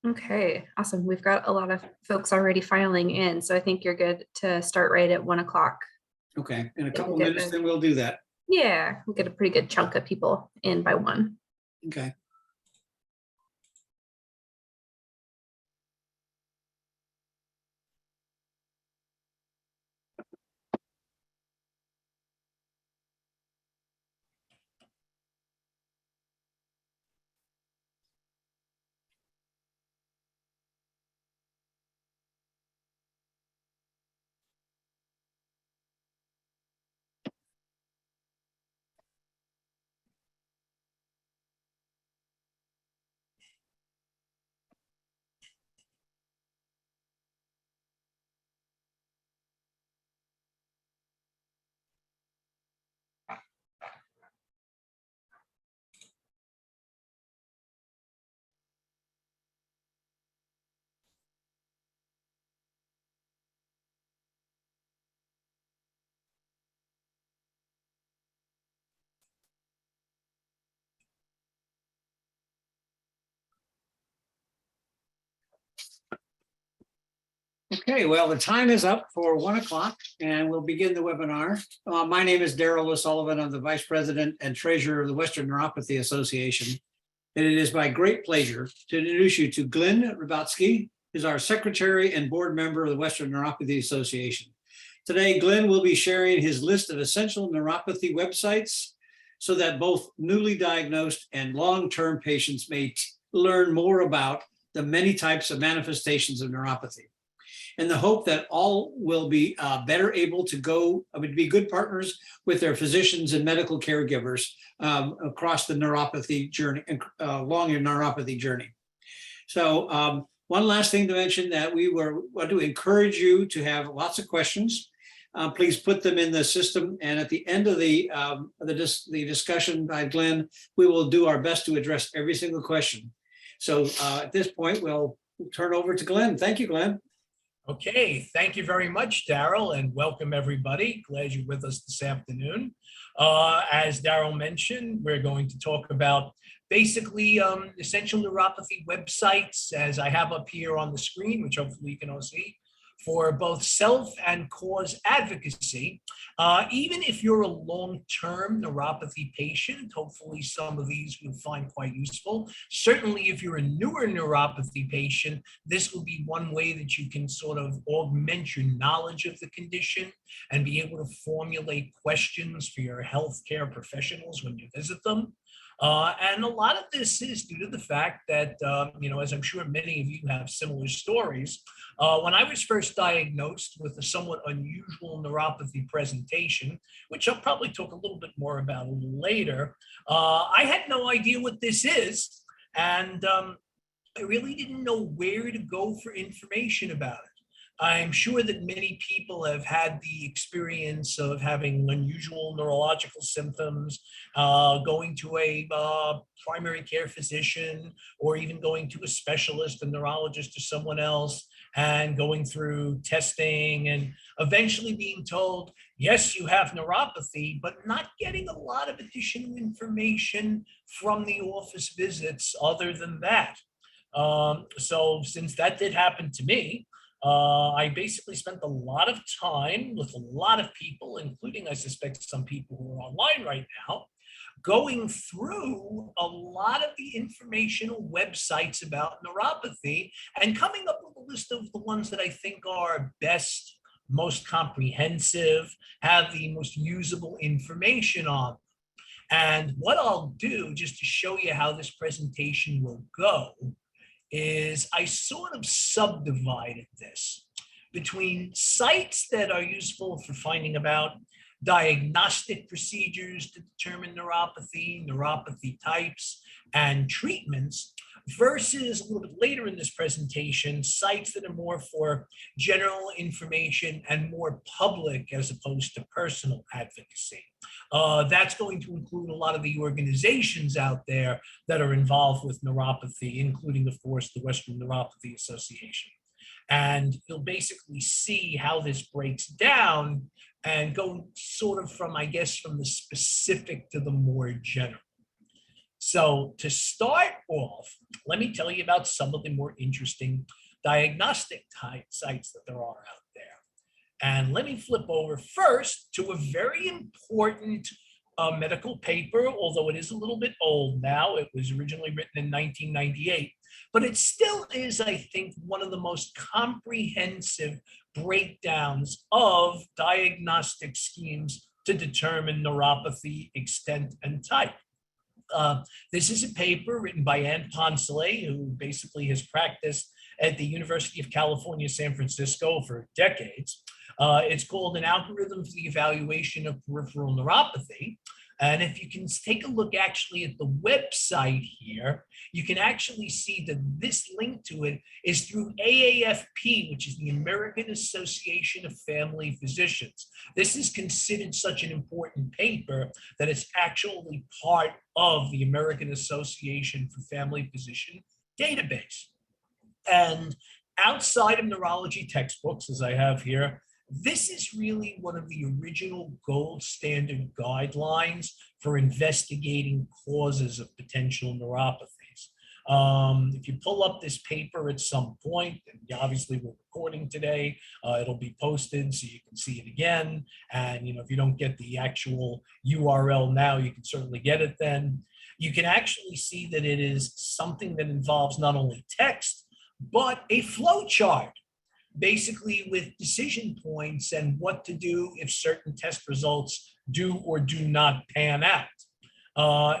Okay, awesome. We've got a lot of folks already filing in, so I think you're good to start right at 1 o'clock. Okay, in a We'll couple get minutes, then we'll do that. Yeah, we'll get a pretty good chunk of people in by 1. Okay. Okay, well, the time is up for 1 o'clock and we'll begin the webinar. My name is Darrell O'Sullivan. I'm the Vice President and Treasurer of the Western Neuropathy Association. And it is my great pleasure to introduce you to Glenn Ribotsky, who's our Secretary and Board Member of the Western Neuropathy Association. Today, Glenn will be sharing his list of essential neuropathy websites so that both newly diagnosed and long-term patients may learn more about the many types of manifestations of neuropathy, in the hope that all will be better able to be good partners with their physicians and medical caregivers across the neuropathy journey, along your neuropathy journey. So one last thing to mention, that we want to encourage you to have lots of questions. Please put them in the system, and at the end of the discussion by Glenn, we will do our best to address every single question. So at this point, we'll turn over to Glenn. Thank you, Glenn. Okay, thank you very much, Darrell, and welcome everybody. Glad you're with us this afternoon. As Darrell mentioned, we're going to talk about basically essential neuropathy websites, as I have up here on the screen, which hopefully you can all see, for both self and cause advocacy. Even if you're a long-term neuropathy patient, hopefully some of these you'll find quite useful. Certainly if you're a newer neuropathy patient, this will be one way that you can sort of augment your knowledge of the condition and be able to formulate questions for your healthcare professionals when you visit them. And a lot of this is due to the fact that, as I'm sure many of you have similar stories, when I was first diagnosed with a somewhat unusual neuropathy presentation, which I'll probably talk a little bit more about a little later, I had no idea what this is. And I really didn't know where to go for information about it. I'm sure that many people have had the experience of having unusual neurological symptoms, going to a primary care physician, or even going to a specialist, a neurologist, or someone else, and going through testing and eventually being told, yes, you have neuropathy, but not getting a lot of additional information from the office visits other than that. So since that did happen to me, I basically spent a lot of time with a lot of people, including, I suspect, some people who are online right now, going through a lot of the informational websites about neuropathy and coming up with a list of the ones that I think are best, most comprehensive, have the most usable information on them. And what I'll do, just to show you how this presentation will go, is I sort of subdivided this between sites that are useful for finding about diagnostic procedures to determine neuropathy, neuropathy types, and treatments, versus a little bit later in this presentation, sites that are more for general information and more public as opposed to personal advocacy. That's going to include a lot of the organizations out there that are involved with neuropathy, including, of course, the Western Neuropathy Association. And you'll basically see how this breaks down and go sort of from, I guess, from the specific to the more general. So to start off, let me tell you about some of the more interesting diagnostic type sites that there are out there. And let me flip over first to a very important medical paper, although it is a little bit old now. It was originally written in 1998, but it still is, I think, one of the most comprehensive breakdowns of diagnostic schemes to determine neuropathy extent and type. This is a paper written by Ann Poncelet, who basically has practiced at the University of California, San Francisco for decades. It's called An Algorithm for the Evaluation of Peripheral Neuropathy. And if you can take a look actually at the website here, you can actually see that this link to it is through AAFP, which is the American Association of Family Physicians. This is considered such an important paper that it's actually part of the American Association for Family Physician database. And outside of neurology textbooks, as I have here, this is really one of the original gold standard guidelines for investigating causes of potential neuropathies. If you pull up this paper at some point, and obviously we're recording today, it'll be posted so you can see it again. And if you don't get the actual URL now, you can certainly get it then. You can actually see that it is something that involves not only text, but a flow chart, basically with decision points and what to do if certain test results do or do not pan out.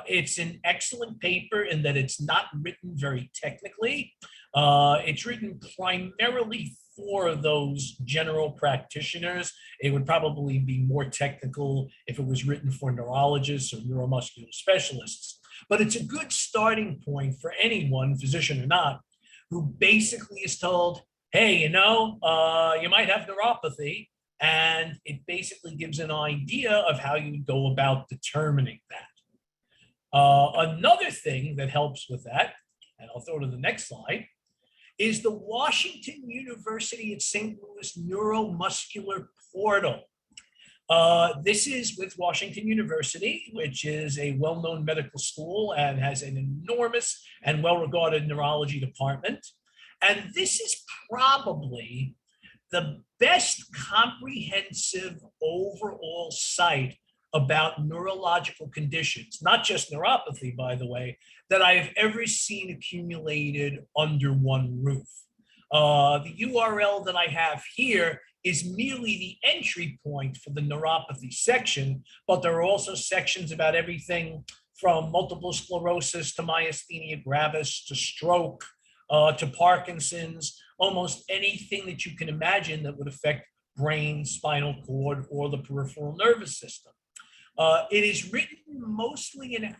It's an excellent paper in that it's not written very technically. It's written primarily for those general practitioners. It would probably be more technical if it was written for neurologists or neuromuscular specialists. But it's a good starting point for anyone, physician or not, who basically is told, hey, you might have neuropathy, and it basically gives an idea of how you would go about determining that. Another thing that helps with that, and I'll throw to the next slide, is the Washington University at St. Louis Neuromuscular Portal. This is with Washington University, which is a well-known medical school and has an enormous and well-regarded neurology department. And this is probably the best comprehensive overall site about neurological conditions, not just neuropathy, by the way, that I have ever seen accumulated under one roof. The URL that I have here is merely the entry point for the neuropathy section, but there are also sections about everything from multiple sclerosis to myasthenia gravis to stroke, to Parkinson's, almost anything that you can imagine that would affect brain, spinal cord, or the peripheral nervous system. It is written mostly in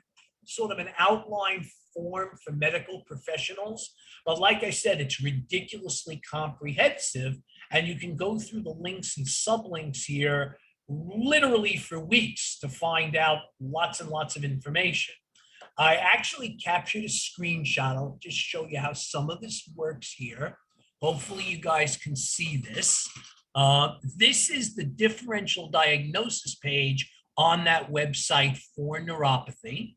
sort of an outline form for medical professionals, but like I said, it's ridiculously comprehensive, and you can go through the links and sublinks here literally for weeks to find out lots and lots of information. I actually captured a screenshot. I'll just show you how some of this works here. Hopefully you guys can see this. This is the differential diagnosis page on that website for neuropathy.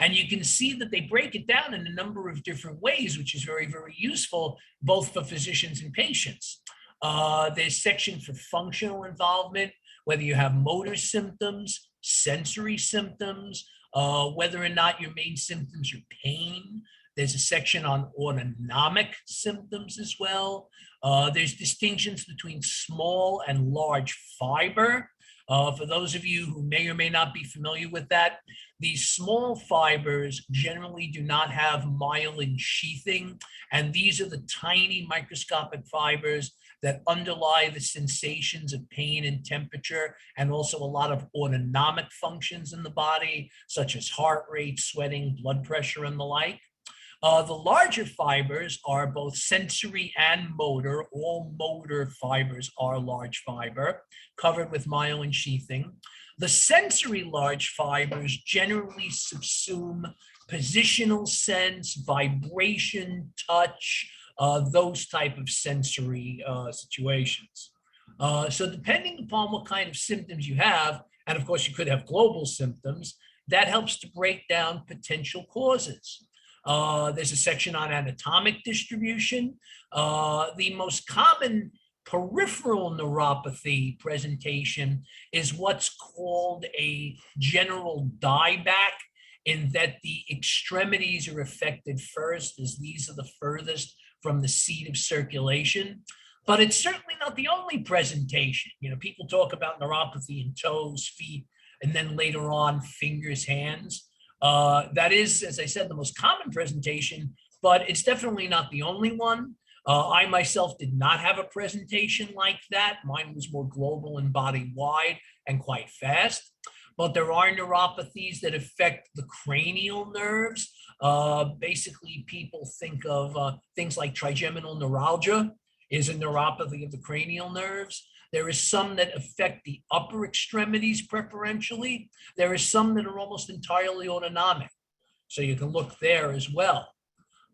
And you can see that they break it down in a number of different ways, which is very, very useful, both for physicians and patients. There's section for functional involvement, whether you have motor symptoms, sensory symptoms, whether or not your main symptoms are pain. There's a section on autonomic symptoms as well. There's distinctions between small and large fiber. For those of you who may or may not be familiar with that, these small fibers generally do not have myelin sheathing, and these are the tiny microscopic fibers that underlie the sensations of pain and temperature, and also a lot of autonomic functions in the body, such as heart rate, sweating, blood pressure, and the like. The larger fibers are both sensory and motor. All motor fibers are large fiber, covered with myelin sheathing. The sensory large fibers generally subsume positional sense, vibration, touch, those type of sensory situations. So depending upon what kind of symptoms you have, and of course you could have global symptoms, that helps to break down potential causes. There's a section on anatomic distribution. The most common peripheral neuropathy presentation is what's called a general dieback, in that the extremities are affected first, as these are the furthest from the seat of circulation. But it's certainly not the only presentation. People talk about neuropathy in toes, feet, and then later on fingers, hands. That is, as I said, the most common presentation, but it's definitely not the only one. I myself did not have a presentation like that. Mine was more global and body wide and quite fast. But there are neuropathies that affect the cranial nerves. Basically, people think of things like trigeminal neuralgia is a neuropathy of the cranial nerves. There is some that affect the upper extremities preferentially. There is some that are almost entirely autonomic. So you can look there as well.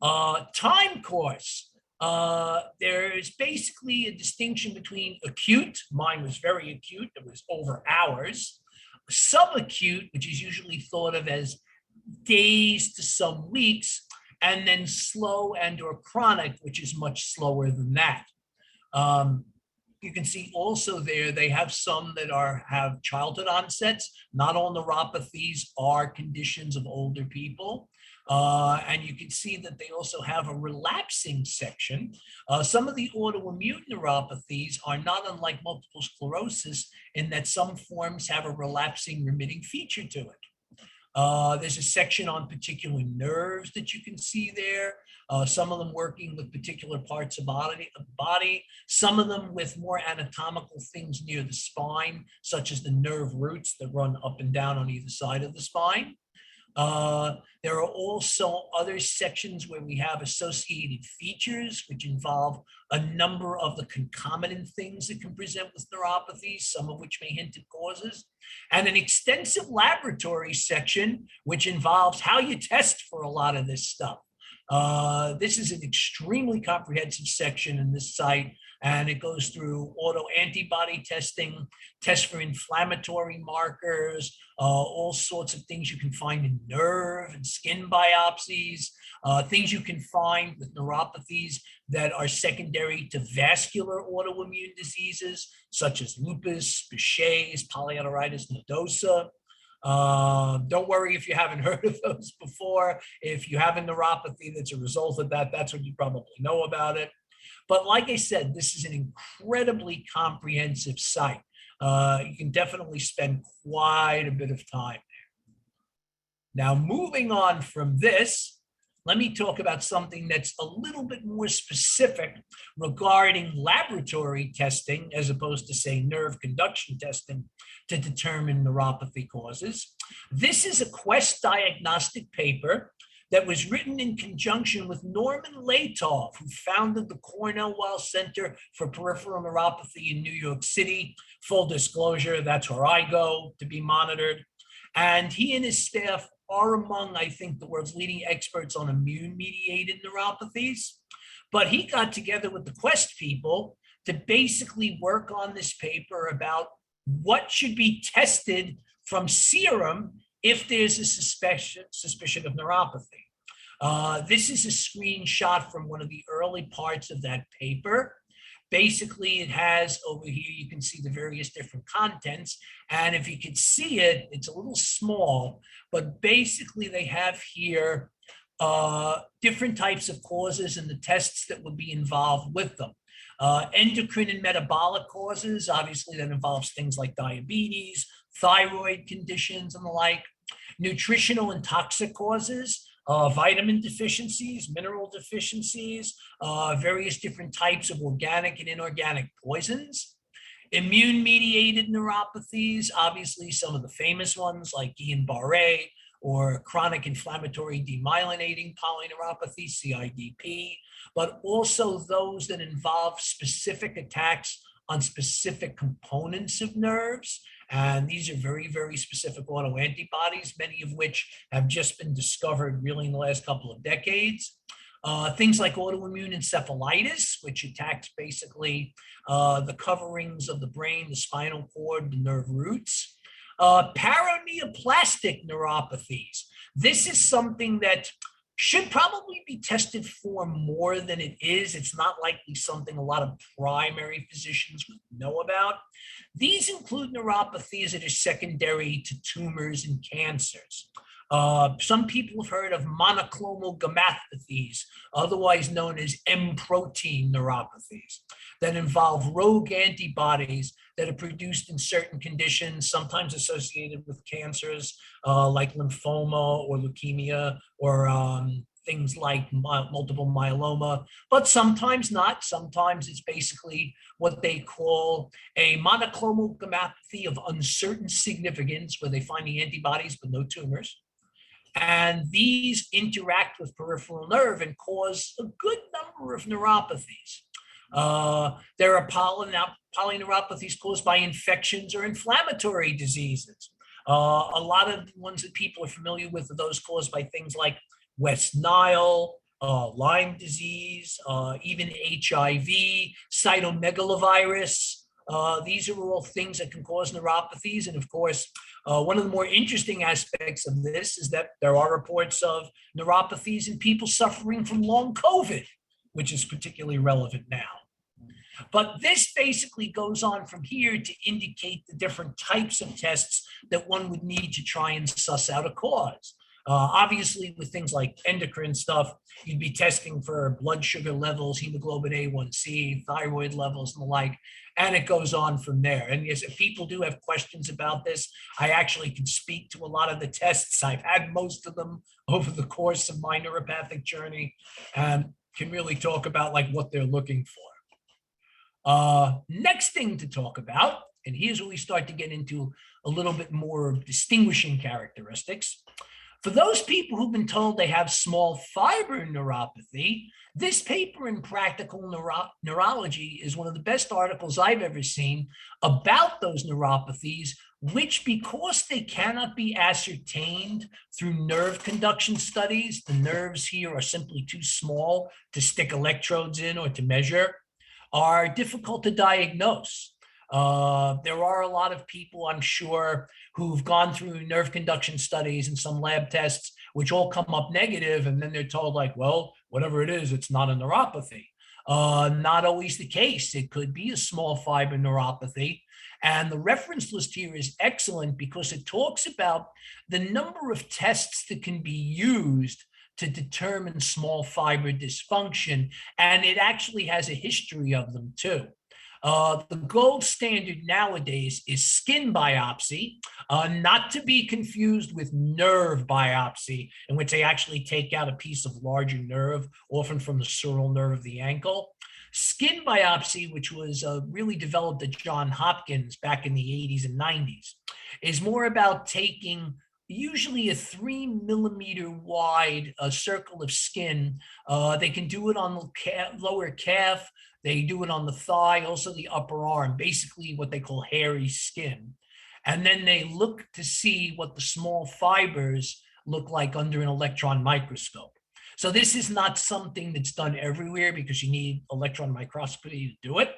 Time course. There is basically a distinction between acute. Mine was very acute. It was over hours. Subacute, which is usually thought of as days to some weeks, and then slow and or chronic, which is much slower than that. You can see also there, they have some that have childhood onsets. Not all neuropathies are conditions of older people. And you can see that they also have a relapsing section. Some of the autoimmune neuropathies are not unlike multiple sclerosis in that some forms have a relapsing remitting feature to it. There's a section on particular nerves that you can see there. Some of them working with particular parts of the body, some of them with more anatomical things near the spine, such as the nerve roots that run up and down on either side of the spine. There are also other sections where we have associated features, which involve a number of the concomitant things that can present with neuropathies, some of which may hint at causes, and an extensive laboratory section, which involves how you test for a lot of this stuff. This is an extremely comprehensive section in this site, and it goes through autoantibody testing, tests for inflammatory markers, all sorts of things you can find in nerve and skin biopsies, things you can find with neuropathies that are secondary to vascular autoimmune diseases, such as lupus, Behçet's, polyarteritis nodosa. Don't worry if you haven't heard of those before. If you have a neuropathy that's a result of that, that's what you probably know about it. But like I said, this is an incredibly comprehensive site. You can definitely spend quite a bit of time there. Now, moving on from this, let me talk about something that's a little bit more specific regarding laboratory testing, as opposed to, say, nerve conduction testing to determine neuropathy causes. This is a Quest diagnostic paper that was written in conjunction with Norman Latov, who founded the Cornell Weill Center for Peripheral Neuropathy in New York City. Full disclosure, that's where I go to be monitored. And he and his staff are among, I think, the world's leading experts on immune-mediated neuropathies. But he got together with the Quest people to basically work on this paper about what should be tested from serum if there's a suspicion of neuropathy. This is a screenshot from one of the early parts of that paper. Basically, it has over here, you can see the various different contents. And if you can see it, it's a little small, but basically they have here different types of causes and the tests that would be involved with them. Endocrine and metabolic causes, obviously that involves things like diabetes, thyroid conditions and the like. Nutritional and toxic causes, vitamin deficiencies, mineral deficiencies, various different types of organic and inorganic poisons. Immune-mediated neuropathies, obviously some of the famous ones like Guillain-Barré or chronic inflammatory demyelinating polyneuropathy, CIDP, but also those that involve specific attacks on specific components of nerves. And these are very, very specific autoantibodies, many of which have just been discovered really in the last couple of decades. Things like autoimmune encephalitis, which attacks basically the coverings of the brain, the spinal cord, the nerve roots. Paraneoplastic neuropathies. This is something that should probably be tested for more than it is. It's not likely something a lot of primary physicians would know about. These include neuropathies that are secondary to tumors and cancers. Some people have heard of monoclonal gammopathies, otherwise known as M protein neuropathies, that involve rogue antibodies that are produced in certain conditions, sometimes associated with cancers like lymphoma or leukemia or things like multiple myeloma, but sometimes not. Sometimes it's basically what they call a monoclonal gammopathy of uncertain significance, where they find the antibodies but no tumors. And these interact with peripheral nerve and cause a good number of neuropathies. There are polyneuropathies caused by infections or inflammatory diseases. A lot of the ones that people are familiar with are those caused by things like West Nile, Lyme disease, even HIV, cytomegalovirus. These are all things that can cause neuropathies. And of course, one of the more interesting aspects of this is that there are reports of neuropathies in people suffering from long COVID, which is particularly relevant now. But this basically goes on from here to indicate the different types of tests that one would need to try and suss out a cause. Obviously, with things like endocrine stuff, you'd be testing for blood sugar levels, hemoglobin A1C, thyroid levels, and the like, and it goes on from there. And yes, if people do have questions about this, I actually can speak to a lot of the tests. I've had most of them over the course of my neuropathic journey, and can really talk about like what they're looking for. Next thing to talk about, and here's where we start to get into a little bit more distinguishing characteristics. For those people who've been told they have small fiber neuropathy, this paper in Practical Neurology is one of the best articles I've ever seen about those neuropathies, which, because they cannot be ascertained through nerve conduction studies, the nerves here are simply too small to stick electrodes in or to measure, are difficult to diagnose. There are a lot of people, I'm sure, who've gone through nerve conduction studies and some lab tests, which all come up negative, and then they're told like, well, whatever it is, it's not a neuropathy. Not always the case. It could be a small fiber neuropathy. And the reference list here is excellent because it talks about the number of tests that can be used to determine small fiber dysfunction. And it actually has a history of them too. The gold standard nowadays is skin biopsy, not to be confused with nerve biopsy, in which they actually take out a piece of larger nerve, often from the sural nerve of the ankle. Skin biopsy, which was really developed at Johns Hopkins back in the 80s and 90s, is more about taking usually a 3 millimeter wide circle of skin. They can do it on the lower calf. They do it on the thigh, also the upper arm, basically what they call hairy skin. And then they look to see what the small fibers look like under an electron microscope. So this is not something that's done everywhere because you need electron microscopy to do it.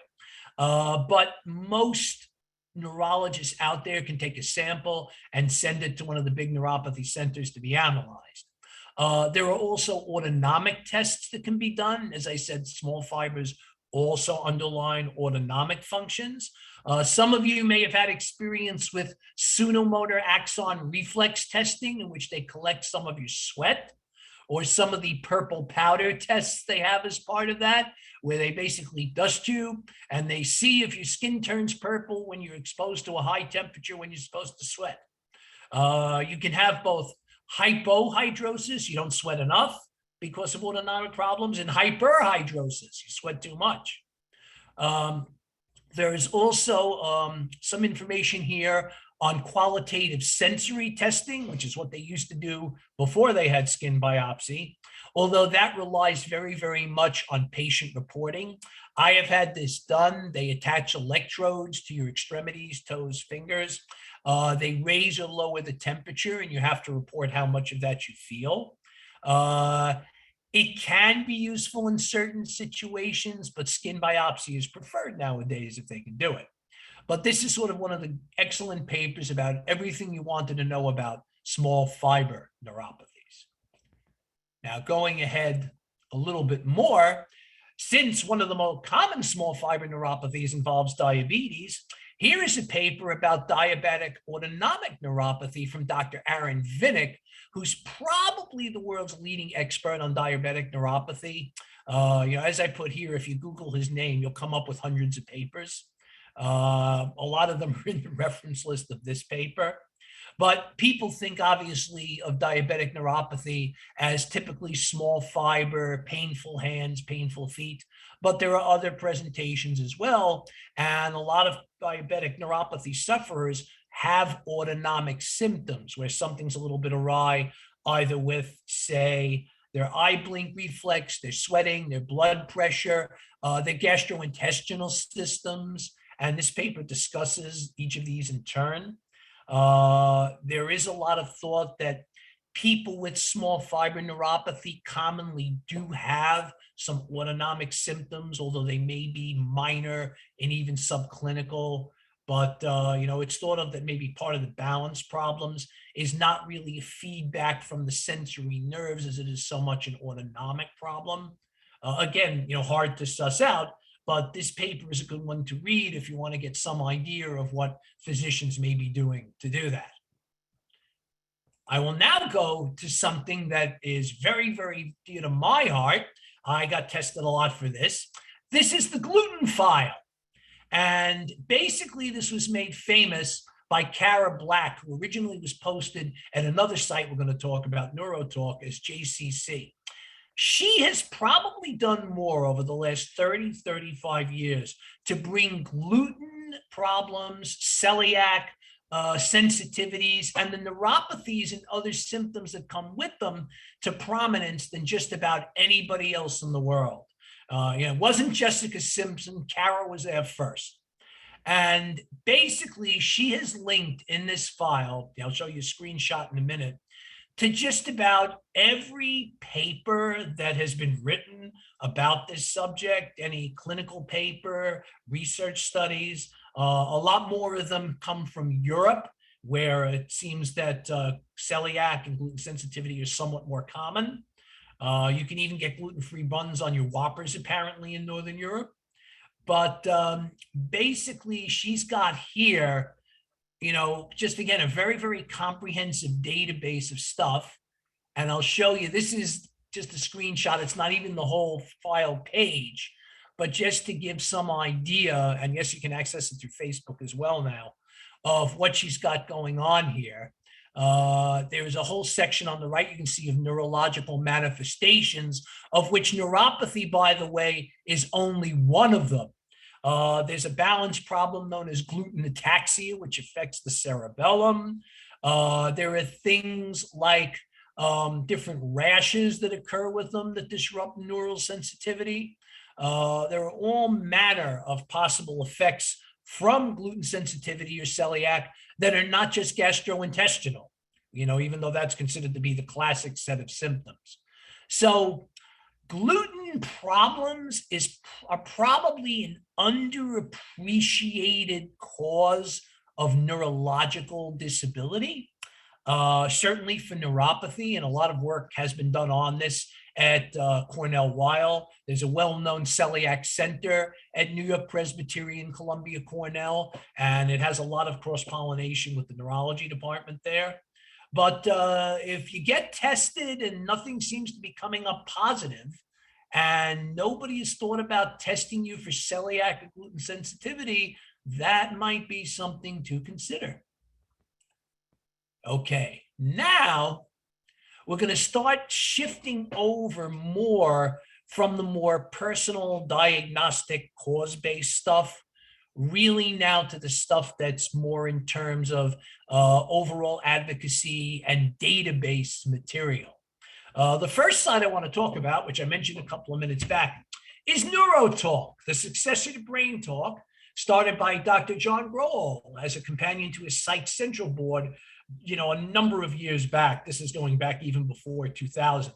But most neurologists out there can take a sample and send it to one of the big neuropathy centers to be analyzed. There are also autonomic tests that can be done. As I said, small fibers also underline autonomic functions. Some of you may have had experience with sunomotor axon reflex testing, in which they collect some of your sweat, or some of the purple powder tests they have as part of that, where they basically dust you and they see if your skin turns purple when you're exposed to a high temperature when you're supposed to sweat. You can have both hypohidrosis, you don't sweat enough because of autonomic problems, and hyperhidrosis, you sweat too much. There is also some information here on qualitative sensory testing, which is what they used to do before they had skin biopsy, although that relies very, very much on patient reporting. I have had this done. They attach electrodes to your extremities, toes, fingers. They raise or lower the temperature, and you have to report how much of that you feel. It can be useful in certain situations, but skin biopsy is preferred nowadays if they can do it. But this is sort of one of the excellent papers about everything you wanted to know about small fiber neuropathies. Now, going ahead a little bit more, since one of the most common small fiber neuropathies involves diabetes, here is a paper about diabetic autonomic neuropathy from Dr. Aaron Vinnick, who's probably the world's leading expert on diabetic neuropathy. As I put here, if you Google his name, you'll come up with hundreds of papers. A lot of them are in the reference list of this paper. But people think obviously of diabetic neuropathy as typically small fiber, painful hands, painful feet, but there are other presentations as well. And a lot of diabetic neuropathy sufferers have autonomic symptoms where something's a little bit awry, either with, say, their eye blink reflex, their sweating, their blood pressure, their gastrointestinal systems. And this paper discusses each of these in turn. There is a lot of thought that people with small fiber neuropathy commonly do have some autonomic symptoms, although they may be minor and even subclinical. But, it's thought of that maybe part of the balance problems is not really a feedback from the sensory nerves as it is so much an autonomic problem. Again, hard to suss out. But this paper is a good one to read if you want to get some idea of what physicians may be doing to do that. I will now go to something that is very, very dear to my heart. I got tested a lot for this. This is the gluten file. And basically, this was made famous by Kara Black, who originally was posted at another site we're going to talk about, NeuroTalk, as JCC. She has probably done more over the last 30, 35 years to bring gluten problems, celiac sensitivities, and the neuropathies and other symptoms that come with them to prominence than just about anybody else in the world. It wasn't Jessica Simpson. Kara was there first. And basically, she has linked in this file, I'll show you a screenshot in a minute, to just about every paper that has been written about this subject, any clinical paper, research studies. A lot more of them come from Europe, where it seems that celiac and gluten sensitivity are somewhat more common. You can even get gluten-free buns on your Whoppers, apparently, in Northern Europe. But basically, she's got here just again, a very, very comprehensive database of stuff. And I'll show you, this is just a screenshot. It's not even the whole file page, but just to give some idea, and yes, you can access it through Facebook as well now, of what she's got going on here. There's a whole section on the right you can see of neurological manifestations, of which neuropathy, by the way, is only one of them. There's a balance problem known as gluten ataxia, which affects the cerebellum. There are things like different rashes that occur with them that disrupt neural sensitivity. There are all manner of possible effects from gluten sensitivity or celiac that are not just gastrointestinal, even though that's considered to be the classic set of symptoms. So gluten problems are probably an underappreciated cause of neurological disability, certainly for neuropathy, and a lot of work has been done on this at Cornell Weill. There's a well-known celiac center at New York Presbyterian Columbia Cornell, and it has a lot of cross-pollination with the neurology department there. But if you get tested and nothing seems to be coming up positive, and nobody has thought about testing you for celiac and gluten sensitivity, that might be something to consider. Okay, now we're going to start shifting over more from the more personal diagnostic cause-based stuff, really now to the stuff that's more in terms of overall advocacy and database material. The first side I want to talk about, which I mentioned a couple of minutes back, is NeuroTalk, the successor to Brain Talk, started by Dr. John Grohl as a companion to his Psych Central board, a number of years back. This is going back even before 2000.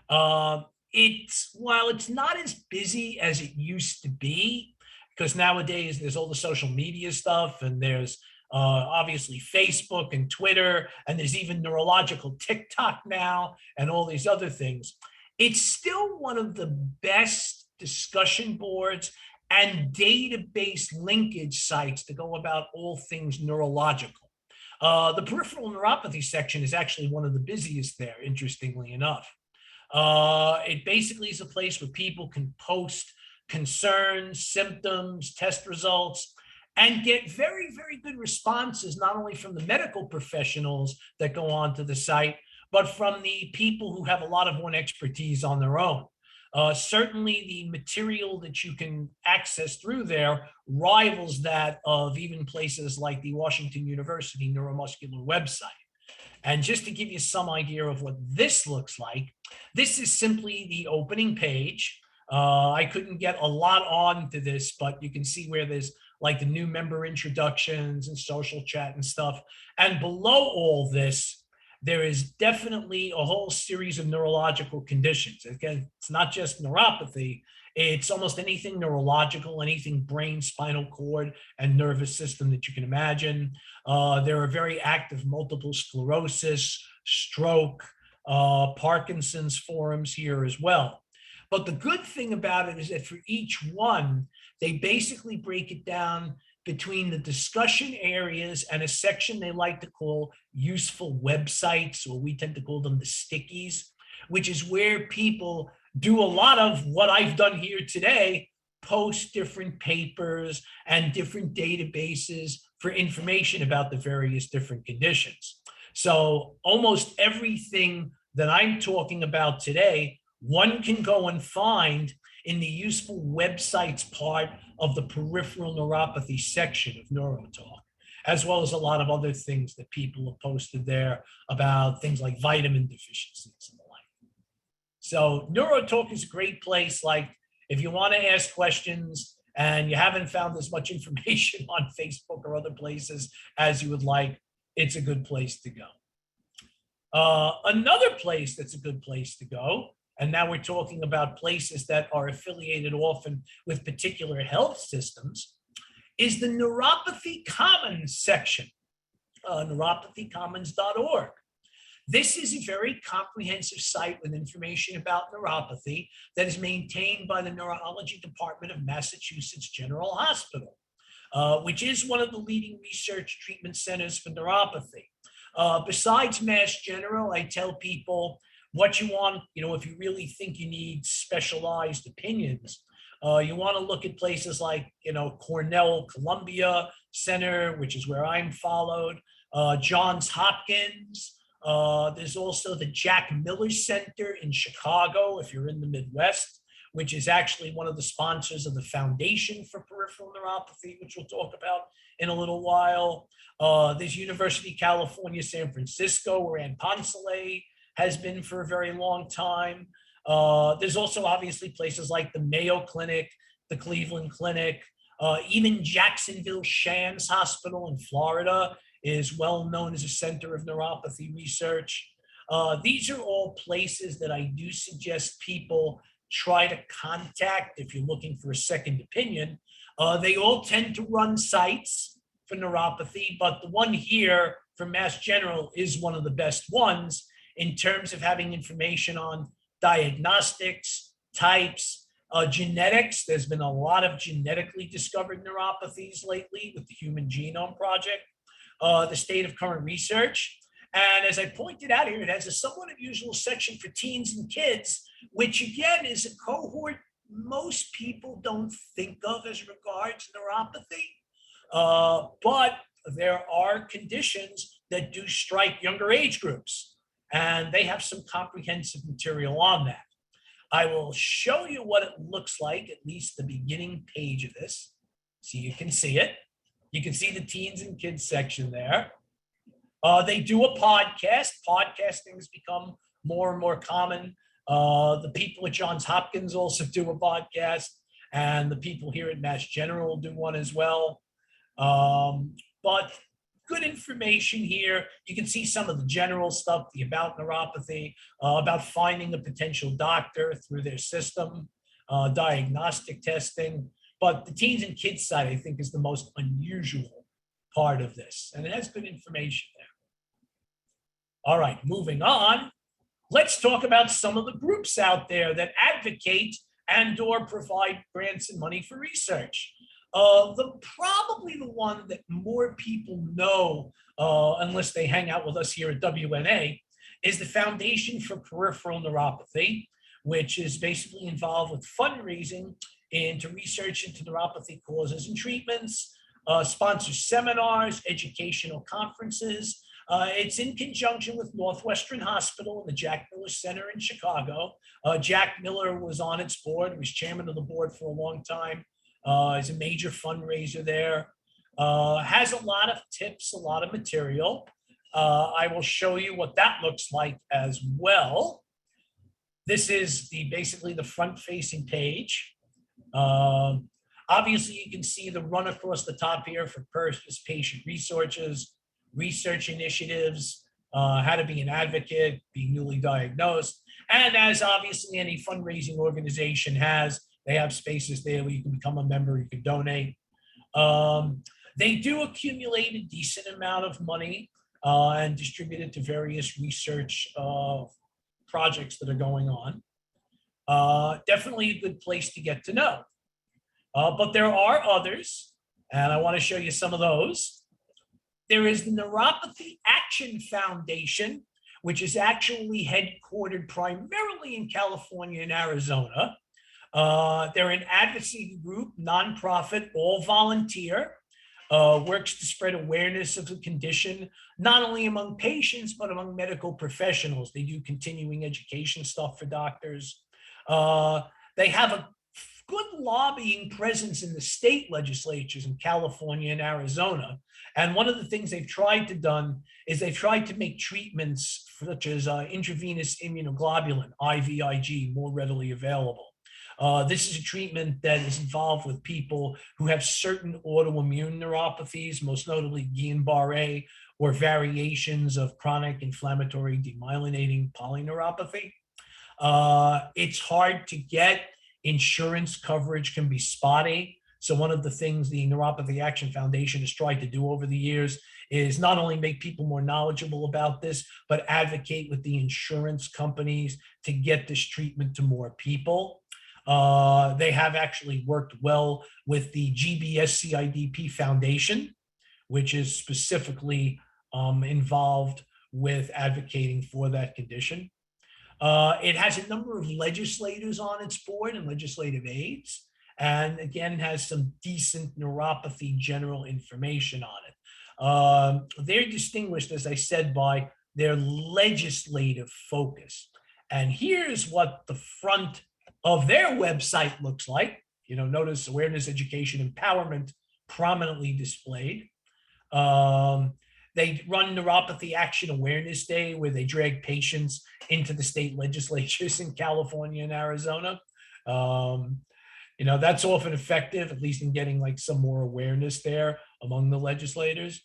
While it's not as busy as it used to be, because nowadays there's all the social media stuff, and there's obviously Facebook and Twitter, and there's even neurological TikTok now, and all these other things. It's still one of the best discussion boards and database linkage sites to go about all things neurological. The peripheral neuropathy section is actually one of the busiest there, interestingly enough. It basically is a place where people can post concerns, symptoms, test results, and get very, very good responses, not only from the medical professionals that go onto the site, but from the people who have a lot of one expertise on their own. Certainly the material that you can access through there rivals that of even places like the Washington University neuromuscular website. And just to give you some idea of what this looks like, this is simply the opening page. I couldn't get a lot onto this, but you can see where there's like the new member introductions and social chat and stuff. And below all this, there is definitely a whole series of neurological conditions. Again, it's not just neuropathy, it's almost anything neurological, anything brain, spinal cord, and nervous system that you can imagine. There are very active multiple sclerosis, stroke, Parkinson's forums here as well. But the good thing about it is that for each one, they basically break it down between the discussion areas and a section they like to call useful websites, or we tend to call them the stickies, which is where people do a lot of what I've done here today, post different papers and different databases for information about the various different conditions. So almost everything that I'm talking about today, one can go and find in the useful websites part of the peripheral neuropathy section of NeuroTalk, as well as a lot of other things that people have posted there about things like vitamin deficiencies and the like. So NeuroTalk is a great place. Like if you want to ask questions and you haven't found as much information on Facebook or other places as you would like, it's a good place to go. Another place that's a good place to go, and now we're talking about places that are affiliated often with particular health systems, is the Neuropathy Commons section, neuropathycommons.org. This is a very comprehensive site with information about neuropathy that is maintained by the Neurology Department of Massachusetts General Hospital, which is one of the leading research treatment centers for neuropathy. Besides Mass General, I tell people what you want, if you really think you need specialized opinions, you want to look at places like, Cornell Columbia Center, which is where I'm followed, Johns Hopkins. There's also the Jack Miller Center in Chicago, if you're in the Midwest, which is actually one of the sponsors of the Foundation for Peripheral Neuropathy, which we'll talk about in a little while. There's University of California, San Francisco, where Ann Poncelet has been for a very long time. There's also obviously places like the Mayo Clinic, the Cleveland Clinic, even Jacksonville Shands Hospital in Florida is well known as a center of neuropathy research. These are all places that I do suggest people try to contact if you're looking for a second opinion. They all tend to run sites for neuropathy, but the one here from Mass General is one of the best ones in terms of having information on diagnostics, types, genetics. There's been a lot of genetically discovered neuropathies lately with the Human Genome Project, the state of current research. And as I pointed out here, it has a somewhat unusual section for teens and kids, which again is a cohort most people don't think of as regards neuropathy. But there are conditions that do strike younger age groups, and they have some comprehensive material on that. I will show you what it looks like, at least the beginning page of this, so you can see it. You can see the teens and kids section there. They do a podcast. Podcasting has become more and more common. The people at Johns Hopkins also do a podcast, and the people here at Mass General do one as well. But good information here. You can see some of the general stuff about neuropathy, about finding a potential doctor through their system, diagnostic testing. But the teens and kids side, I think, is the most unusual part of this. And it has good information there. All right, moving on. Let's talk about some of the groups out there that advocate and/or provide grants and money for research. Probably the one that more people know, unless they hang out with us here at WNA, is the Foundation for Peripheral Neuropathy, which is basically involved with fundraising into research into neuropathy causes and treatments, sponsors seminars, educational conferences. It's in conjunction with Northwestern Hospital and the Jack Miller Center in Chicago. Jack Miller was on its board, was chairman of the board for a long time. Is a major fundraiser there. Has a lot of tips, a lot of material. I will show you what that looks like as well. This is basically the front-facing page. Obviously, you can see the run across the top here for purpose patient research initiatives, how to be an advocate, being newly diagnosed. And as obviously any fundraising organization has, they have spaces there where you can become a member, you can donate. They do accumulate a decent amount of money and distribute it to various research projects that are going on. Definitely a good place to get to know. But there are others, and I want to show you some of those. There is the Neuropathy Action Foundation, which is actually headquartered primarily in California and Arizona. They're an advocacy group, nonprofit, all volunteer, works to spread awareness of the condition, not only among patients, but among medical professionals. They do continuing education stuff for doctors. They have a good lobbying presence in the state legislatures in California and Arizona. And one of the things they've tried to make treatments such as intravenous immunoglobulin, IVIG, more readily available. This is a treatment that is involved with people who have certain autoimmune neuropathies, most notably Guillain-Barré or variations of chronic inflammatory demyelinating polyneuropathy. It's hard to get. Insurance coverage can be spotty. So one of the things the Neuropathy Action Foundation has tried to do over the years is not only make people more knowledgeable about this, but advocate with the insurance companies to get this treatment to more people. They have actually worked well with the GBS-CIDP Foundation, which is specifically involved with advocating for that condition. It has a number of legislators on its board and legislative aides, and again, has some decent neuropathy general information on it. They're distinguished, as I said, by their legislative focus. And here's what the front of their website looks like. Notice awareness, education, empowerment prominently displayed. They run Neuropathy Action Awareness Day, where they drag patients into the state legislatures in California and Arizona. That's often effective, at least in getting some more awareness there among the legislators.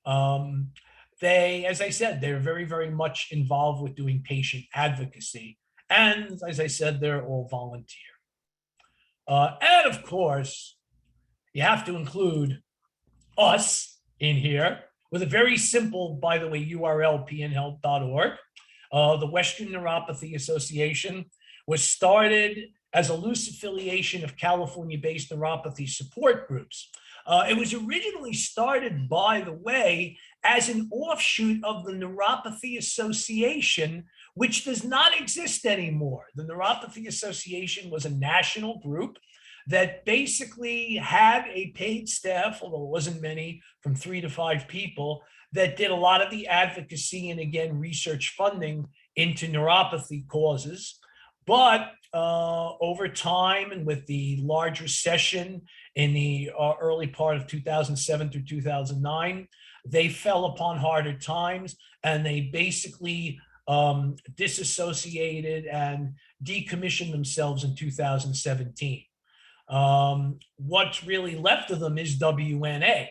As I said, they're very, very much involved with doing patient advocacy. And as I said, they're all volunteer. And of course, you have to include us in here with a very simple, by the way, URL, pnhealth.org. The Western Neuropathy Association was started as a loose affiliation of California-based neuropathy support groups. It was originally started, by the way, as an offshoot of the Neuropathy Association, which does not exist anymore. The Neuropathy Association was a national group that basically had a paid staff, although it wasn't many, from 3 to 5 people, that did a lot of the advocacy and, again, research funding into neuropathy causes. But over time, and with the large recession in the early part of 2007 through 2009, they fell upon harder times, and they basically disassociated and decommissioned themselves in 2017. What's really left of them is WNA,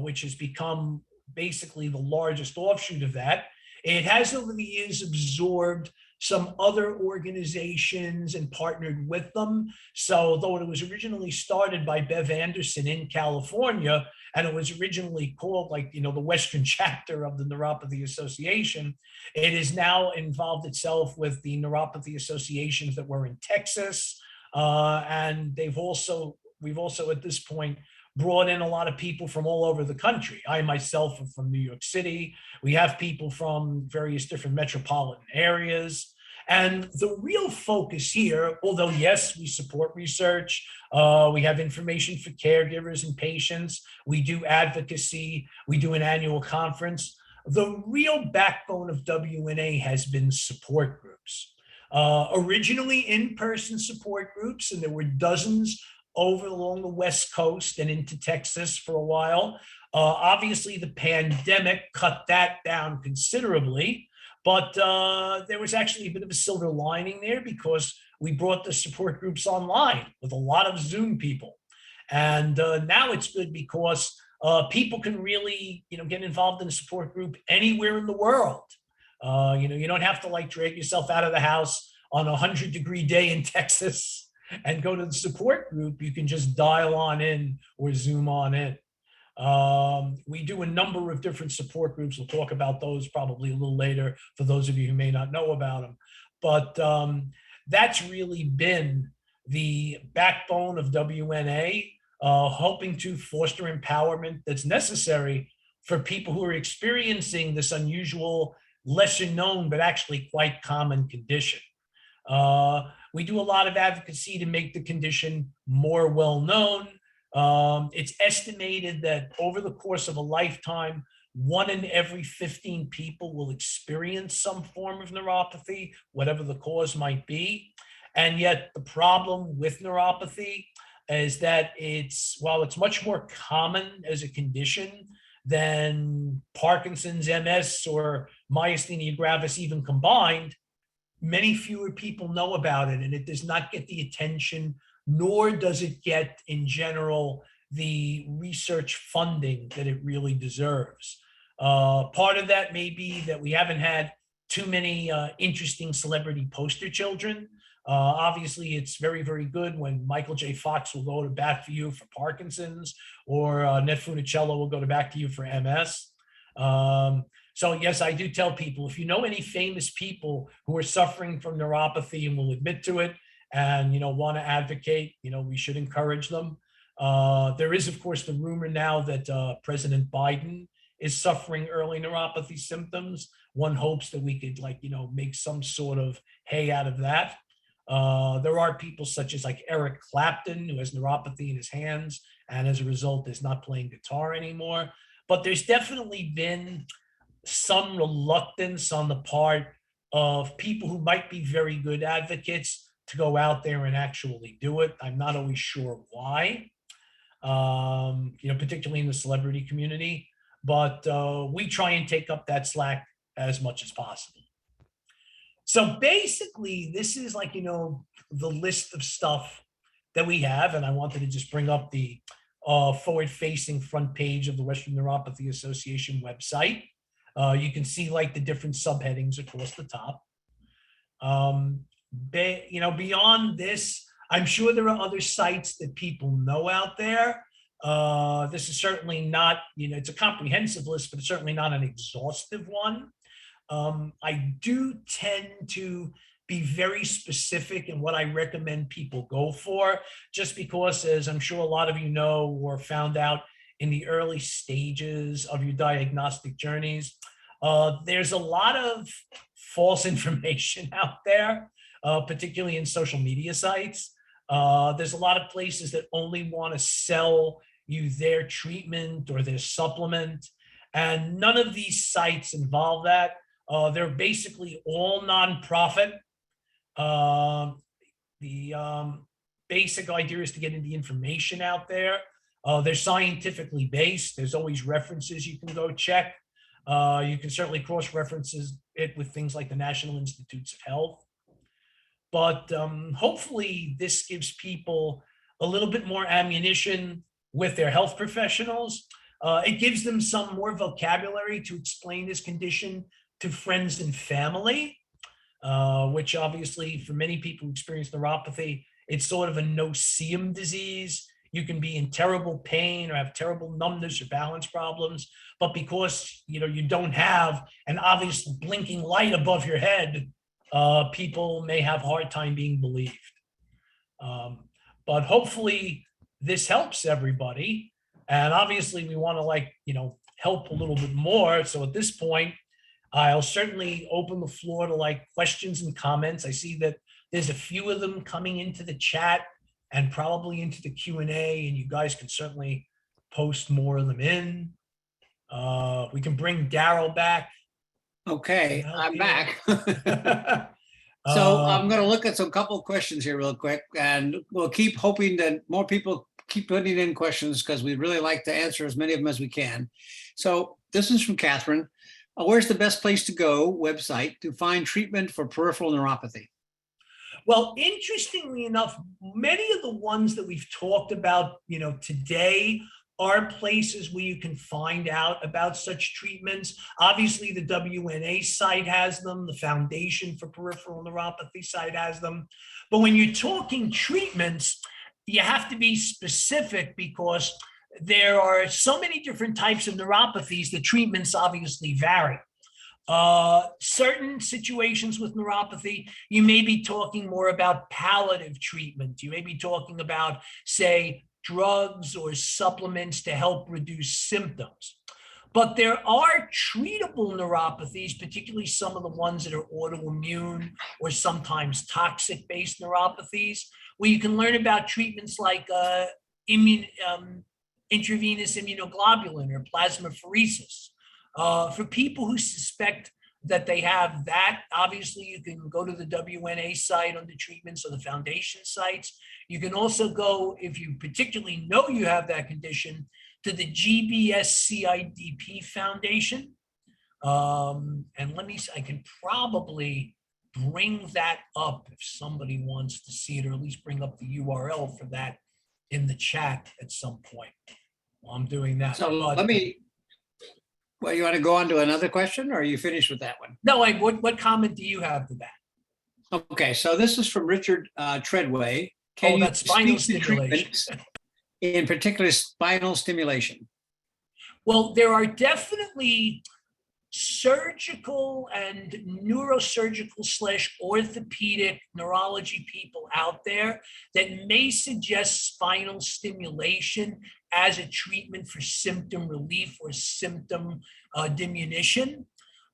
which has become basically the largest offshoot of that. It has over the years absorbed some other organizations and partnered with them. So though it was originally started by Bev Anderson in California, and it was originally called the Western chapter of the Neuropathy Association, it has now involved itself with the neuropathy associations that were in Texas. And we've also at this point brought in a lot of people from all over the country. I myself am from New York City. We have people from various different metropolitan areas. And the real focus here, although yes, we support research, we have information for caregivers and patients, we do advocacy, we do an annual conference. The real backbone of WNA has been support groups. Originally in-person support groups, and there were dozens over along the West Coast and into Texas for a while. Obviously, the pandemic cut that down considerably, but there was actually a bit of a silver lining there because we brought the support groups online with a lot of Zoom people. And now it's good because people can really, get involved in a support group anywhere in the world. You don't have to drag yourself out of the house on a 100-degree day in Texas and go to the support group. You can just dial on in or Zoom on in. We do a number of different support groups. We'll talk about those probably a little later for those of you who may not know about them. But that's really been the backbone of WNA, hoping to foster empowerment that's necessary for people who are experiencing this unusual, lesser known, but actually quite common condition. We do a lot of advocacy to make the condition more well known. It's estimated that over the course of a lifetime, 1 in every 15 people will experience some form of neuropathy, whatever the cause might be. And yet the problem with neuropathy is that while it's much more common as a condition than Parkinson's, MS, or myasthenia gravis even combined, many fewer people know about it, and it does not get the attention, nor does it get, in general, the research funding that it really deserves. Part of that may be that we haven't had too many interesting celebrity poster children. Obviously, it's very, very good when Michael J. Fox will go to bat for you for Parkinson's, or Ned Funicello will go to bat for you for MS. So yes, I do tell people, if you know any famous people who are suffering from neuropathy and will admit to it and, want to advocate, we should encourage them. There is, of course, the rumor now that President Biden is suffering early neuropathy symptoms. One hopes that we could make some sort of hay out of that. There are people such as Eric Clapton, who has neuropathy in his hands and as a result is not playing guitar anymore. But there's definitely been some reluctance on the part of people who might be very good advocates to go out there and actually do it. I'm not always sure why, particularly in the celebrity community, but we try and take up that slack as much as possible. So basically, this is the list of stuff that we have, and I wanted to just bring up the forward-facing front page of the Western Neuropathy Association website. You can see the different subheadings across the top. Beyond this, I'm sure there are other sites that people know out there. This is certainly not, it's a comprehensive list, but it's certainly not an exhaustive one. I do tend to be very specific in what I recommend people go for, just because, as I'm sure a lot of you know or found out in the early stages of your diagnostic journeys, there's a lot of false information out there, particularly in social media sites. There's a lot of places that only want to sell you their treatment or their supplement, and none of these sites involve that. They're basically all nonprofit. The basic idea is to get the information out there. They're scientifically based. There's always references you can go check. You can certainly cross-reference it with things like the National Institutes of Health. But hopefully this gives people a little bit more ammunition with their health professionals. It gives them some more vocabulary to explain this condition to friends and family. which obviously for many people who experience neuropathy, it's sort of a no-see-um disease. You can be in terrible pain or have terrible numbness or balance problems, but because you don't have an obvious blinking light above your head, people may have a hard time being believed. But hopefully this helps everybody. And obviously we want to help a little bit more. So at this point, I'll certainly open the floor to questions and comments. I see that there's a few of them coming into the chat and probably into the Q&A, and you guys can certainly post more of them in. We can bring Daryl back. Okay, I'm back. So I'm going to look at some couple of questions here real quick, and we'll keep hoping that more people keep putting in questions because we'd really like to answer as many of them as we can. So this is from Catherine. Where's the best place to go, website, to find treatment for peripheral neuropathy? Well, interestingly enough, many of the ones that we've talked about, today are places where you can find out about such treatments. Obviously, the WNA site has them. The Foundation for Peripheral Neuropathy site has them. But when you're talking treatments, you have to be specific because there are so many different types of neuropathies. The treatments obviously vary. Certain situations with neuropathy, you may be talking more about palliative treatment. You may be talking about, say, drugs or supplements to help reduce symptoms. But there are treatable neuropathies, particularly some of the ones that are autoimmune or sometimes toxic-based neuropathies, where you can learn about treatments like intravenous immunoglobulin or plasmapheresis. For people who suspect that they have that, obviously you can go to the WNA site on the treatments or the foundation sites. You can also go, if you particularly know you have that condition, to the GBS-CIDP Foundation. And I can probably bring that up if somebody wants to see it, or at least bring up the URL for that in the chat at some point while I'm doing that. So well, you want to go on to another question, or are you finished with that one? No, what comment do you have to that? Okay, so this is from Richard Treadway. Can that's spinal stimulation. In particular, spinal stimulation? Well, there are definitely surgical and neurosurgical / orthopedic neurology people out there that may suggest spinal stimulation as a treatment for symptom relief or symptom diminution.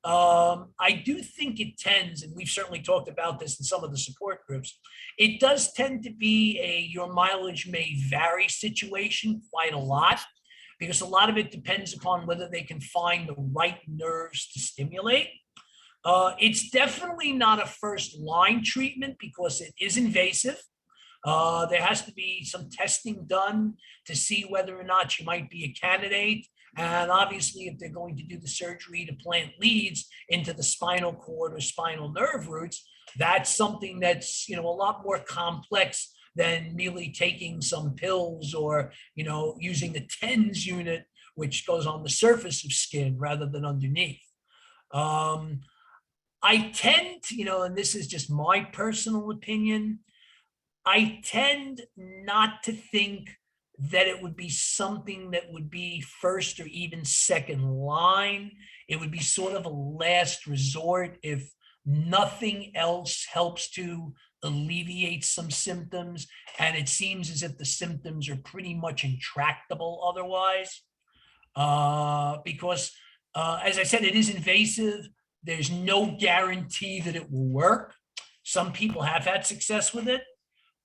I do think it tends, and we've certainly talked about this in some of the support groups, it does tend to be your mileage may vary situation quite a lot, because a lot of it depends upon whether they can find the right nerves to stimulate. It's definitely not a first line treatment because it is invasive. There has to be some testing done to see whether or not you might be a candidate. And obviously, if they're going to do the surgery to plant leads into the spinal cord or spinal nerve roots, that's something that's a lot more complex than merely taking some pills or using the TENS unit, which goes on the surface of skin rather than underneath. I tend to, and this is just my personal opinion, I tend not to think that it would be something that would be first or even second line. It would be sort of a last resort if nothing else helps to alleviate some symptoms, and it seems as if the symptoms are pretty much intractable otherwise. Because, as I said, it is invasive. There's no guarantee that it will work. Some people have had success with it,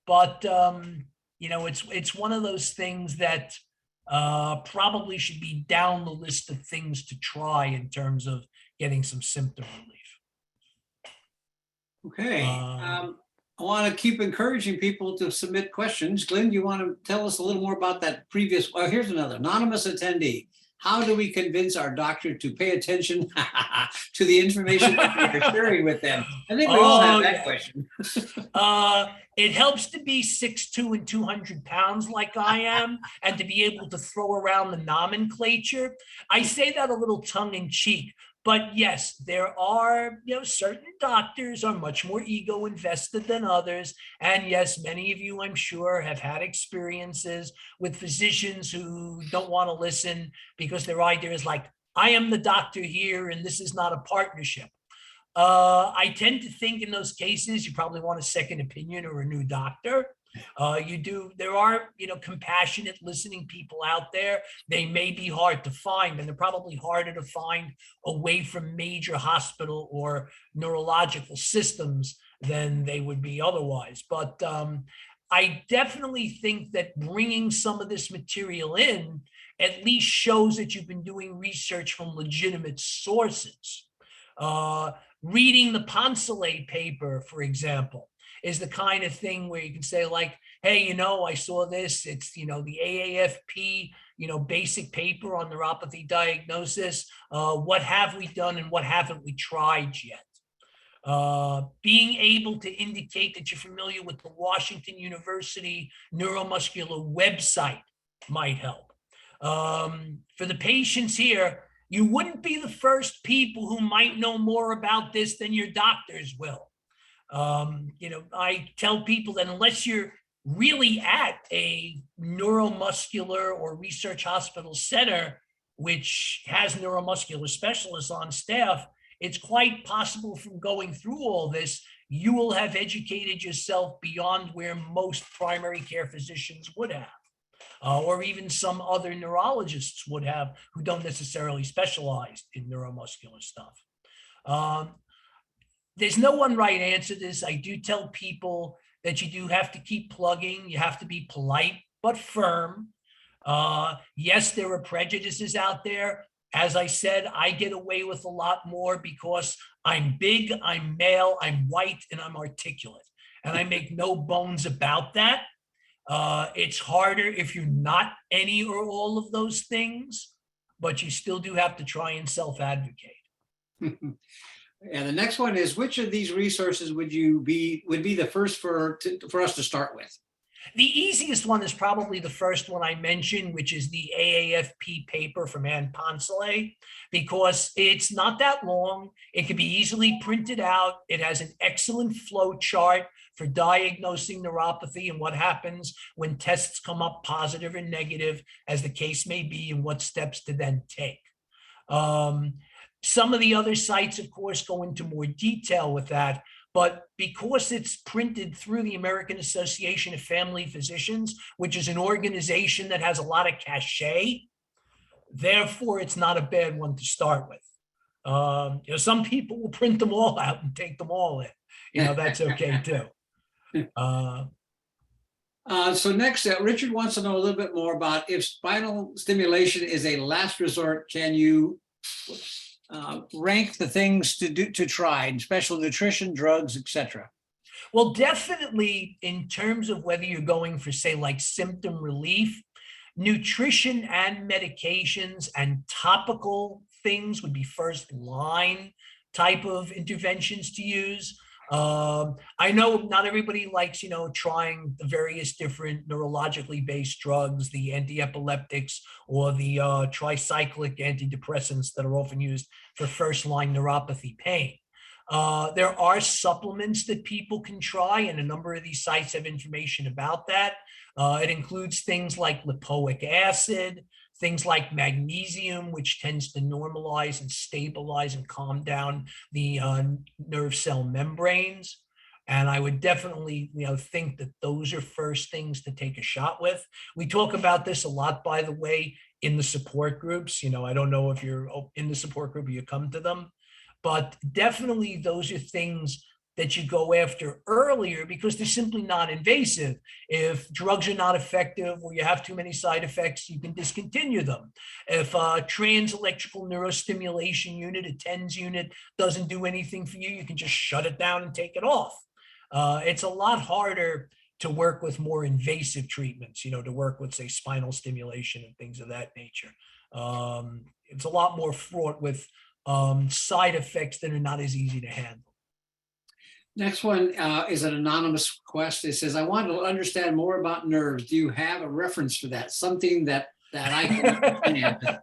but it's one of those things that probably should be down the list of things to try in terms of getting some symptom relief. Okay. I want to keep encouraging people to submit questions. Glenn, you want to tell us a little more about that previous? Well, here's another anonymous attendee. How do we convince our doctor to pay attention to the information that we're sharing with them? I think we all have that question. It helps to be 6'2" and 200 pounds like I am, and to be able to throw around the nomenclature. I say that a little tongue in cheek, But yes, there are, certain doctors are much more ego invested than others. And yes, many of you, I'm sure, have had experiences with physicians who don't want to listen because their idea is like, I am the doctor here and this is not a partnership. I tend to think in those cases, you probably want a second opinion or a new doctor. There are, compassionate listening people out there. They may be hard to find, and they're probably harder to find away from major hospital or neurological systems than they would be otherwise. But I definitely think that bringing some of this material in at least shows that you've been doing research from legitimate sources. Reading the Poncelet paper, for example, is the kind of thing where you can say like, hey, I saw this, it's, the AAFP, basic paper on neuropathy diagnosis. What have we done and what haven't we tried yet? Being able to indicate that you're familiar with the Washington University neuromuscular website might help. For the patients here, you wouldn't be the first people who might know more about this than your doctors will. I tell people that unless you're really at a neuromuscular or research hospital center, which has neuromuscular specialists on staff, it's quite possible from going through all this, you will have educated yourself beyond where most primary care physicians would have. Or even some other neurologists would have who don't necessarily specialize in neuromuscular stuff. There's no one right answer to this. I do tell people that you do have to keep plugging. You have to be polite but firm. Yes, there are prejudices out there. As I said, I get away with a lot more because I'm big, I'm male, I'm white, and I'm articulate. And I make no bones about that. It's harder if you're not any or all of those things, but you still do have to try and self-advocate. And the next one is, which of these resources would be the first for us to start with? The easiest one is probably the first one I mentioned, which is the AAFP paper from Ann Poncelet, because it's not that long. It can be easily printed out. It has an excellent flow chart for diagnosing neuropathy and what happens when tests come up positive or negative, as the case may be, and what steps to then take. Some of the other sites, of course, go into more detail with that. But because it's printed through the American Association of Family Physicians, which is an organization that has a lot of cachet, therefore it's not a bad one to start with. Some people will print them all out and take them all in. That's okay too. So next, Richard wants to know a little bit more about if spinal stimulation is a last resort. Can you rank the things to try, special nutrition, drugs, etc.? Well, definitely in terms of whether you're going for, say, like symptom relief, nutrition and medications and topical things would be first line type of interventions to use. I know not everybody likes, trying the various different neurologically based drugs, the anti-epileptics or the tricyclic antidepressants that are often used for first-line neuropathy pain. There are supplements that people can try, and a number of these sites have information about that. It includes things like lipoic acid, things like magnesium, which tends to normalize and stabilize and calm down the nerve cell membranes. And I would definitely, think that those are first things to take a shot with. We talk about this a lot, by the way, in the support groups. I don't know if you're in the support group or you come to them, but definitely those are things that you go after earlier because they're simply not invasive. If drugs are not effective or you have too many side effects, you can discontinue them. If a trans electrical neurostimulation unit, a TENS unit, doesn't do anything for you, you can just shut it down and take it off. It's a lot harder to work with more invasive treatments, to work with, say, spinal stimulation and things of that nature. It's a lot more fraught with side effects that are not as easy to handle. Next one is an anonymous question. It says, I want to understand more about nerves. Do you have a reference for that? Something that I can understand?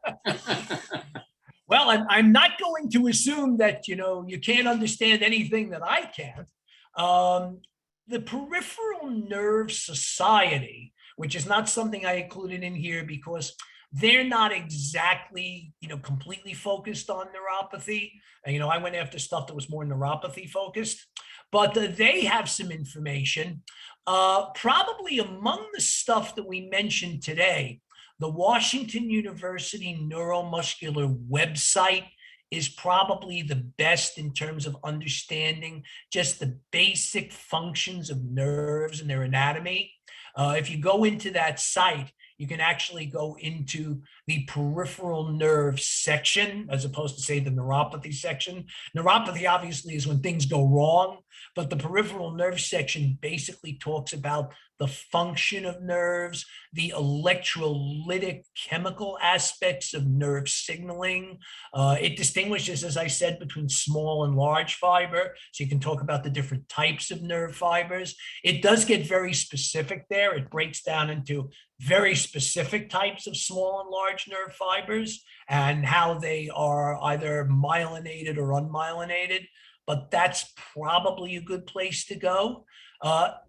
Well, I'm not going to assume that, you can't understand anything that I can't. The Peripheral Nerve Society, which is not something I included in here because they're not exactly, completely focused on neuropathy. And, I went after stuff that was more neuropathy focused, but they have some information. Probably among the stuff that we mentioned today, the Washington University Neuromuscular website is probably the best in terms of understanding just the basic functions of nerves and their anatomy. If you go into that site, you can actually go into the peripheral nerve section as opposed to, say, the neuropathy section. Neuropathy obviously is when things go wrong, but the peripheral nerve section basically talks about the function of nerves, the electrolytic chemical aspects of nerve signaling. It distinguishes, as I said, between small and large fiber. So you can talk about the different types of nerve fibers. It does get very specific there. It breaks down into very specific types of small and large nerve fibers and how they are either myelinated or unmyelinated. But that's probably a good place to go.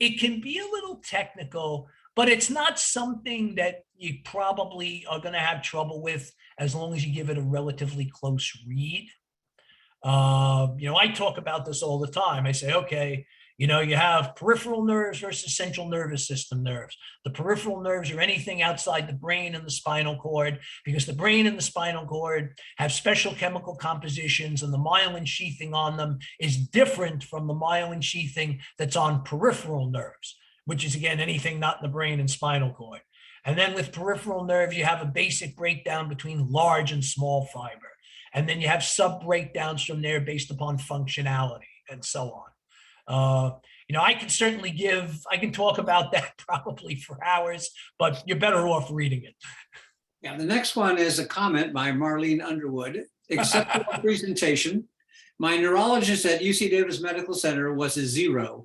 It can be a little technical, but it's not something that you probably are going to have trouble with as long as you give it a relatively close read. I talk about this all the time. I say, okay, you have peripheral nerves versus central nervous system nerves. The peripheral nerves are anything outside the brain and the spinal cord, because the brain and the spinal cord have special chemical compositions, and the myelin sheathing on them is different from the myelin sheathing that's on peripheral nerves, which is, again, anything not in the brain and spinal cord. And then with peripheral nerves, you have a basic breakdown between large and small fiber. And then you have sub breakdowns from there based upon functionality and so on. I can talk about that probably for hours, but you're better off reading it. Yeah, the next one is a comment by Marlene Underwood. Acceptable presentation. My neurologist at UC Davis Medical Center was a zero,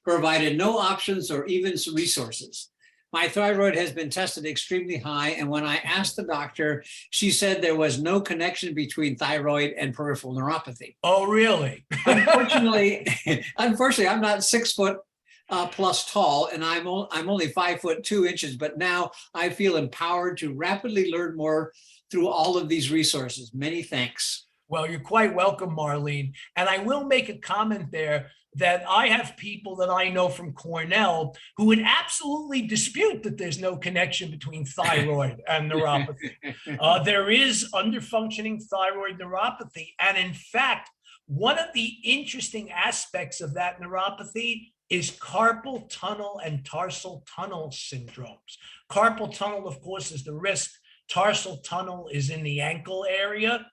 provided no options or even some resources. My thyroid has been tested extremely high, and when I asked the doctor, she said there was no connection between thyroid and peripheral neuropathy. Oh, really? Unfortunately, I'm not 6 foot plus tall, and I'm only 5'2". But now I feel empowered to rapidly learn more through all of these resources. Many thanks. Well, you're quite welcome, Marlene. And I will make a comment there that I have people that I know from Cornell who would absolutely dispute that there's no connection between thyroid and neuropathy. There is underfunctioning thyroid neuropathy. And in fact, one of the interesting aspects of that neuropathy is carpal tunnel and tarsal tunnel syndromes. Carpal tunnel, of course, is the wrist. Tarsal tunnel is in the ankle area.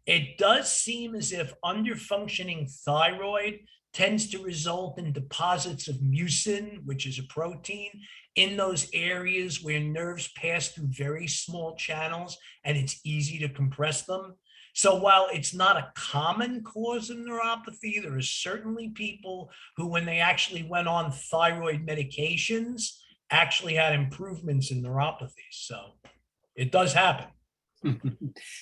It does seem as if underfunctioning thyroid tends to result in deposits of mucin, which is a protein, in those areas where nerves pass through very small channels and it's easy to compress them. So while it's not a common cause of neuropathy, there are certainly people who, when they actually went on thyroid medications, actually had improvements in neuropathy. So it does happen.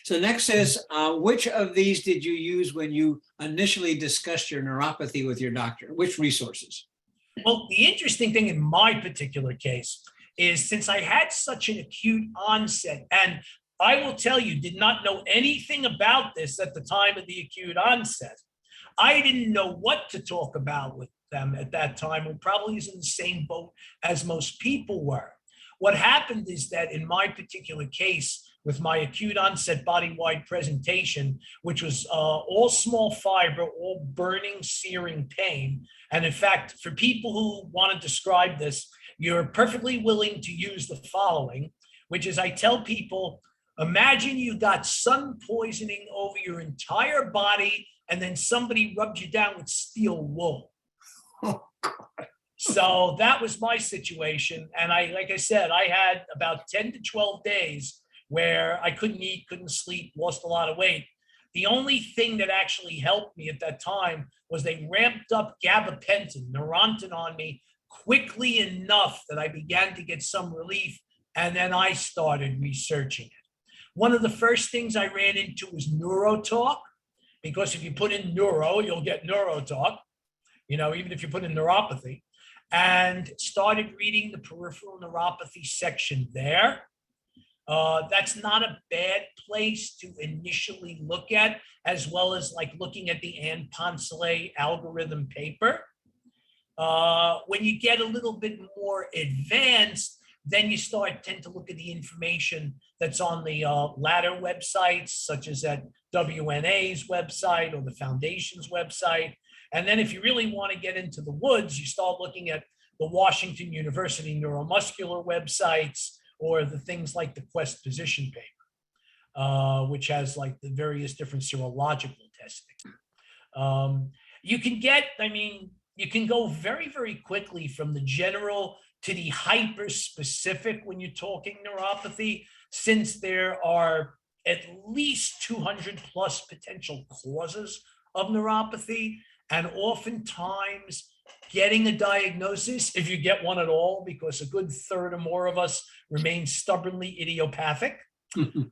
So next is, which of these did you use when you initially discussed your neuropathy with your doctor? Which resources? Well, the interesting thing in my particular case is, since I had such an acute onset, and I will tell you, did not know anything about this at the time of the acute onset. I didn't know what to talk about with them at that time, who probably is in the same boat as most people were. What happened is that in my particular case, with my acute onset body-wide presentation, which was all small fiber, all burning, searing pain. And in fact, for people who want to describe this, you're perfectly willing to use the following, which is, I tell people, imagine you got sun poisoning over your entire body, and then somebody rubbed you down with steel wool. So that was my situation. And like I said, I had about 10 to 12 days where I couldn't eat, couldn't sleep, lost a lot of weight. The only thing that actually helped me at that time was they ramped up gabapentin, Neurontin, on me quickly enough that I began to get some relief. And then I started researching it. One of the first things I ran into was neurotalk, because if you put in neuro, you'll get neurotalk, even if you put in neuropathy, and started reading the peripheral neuropathy section there. That's not a bad place to initially look at, as well as like looking at the Anne Poncelet algorithm paper. When you get a little bit more advanced, then you tend to look at the information that's on the latter websites, such as at WNA's website or the foundation's website. And then if you really want to get into the woods, you start looking at the Washington University neuromuscular websites, or the things like the Quest position paper, which has like the various different serological testing. You can go very, very quickly from the general to the hyper specific when you're talking neuropathy, since there are at least 200 plus potential causes of neuropathy. And oftentimes getting a diagnosis, if you get one at all, because a good third or more of us remain stubbornly idiopathic.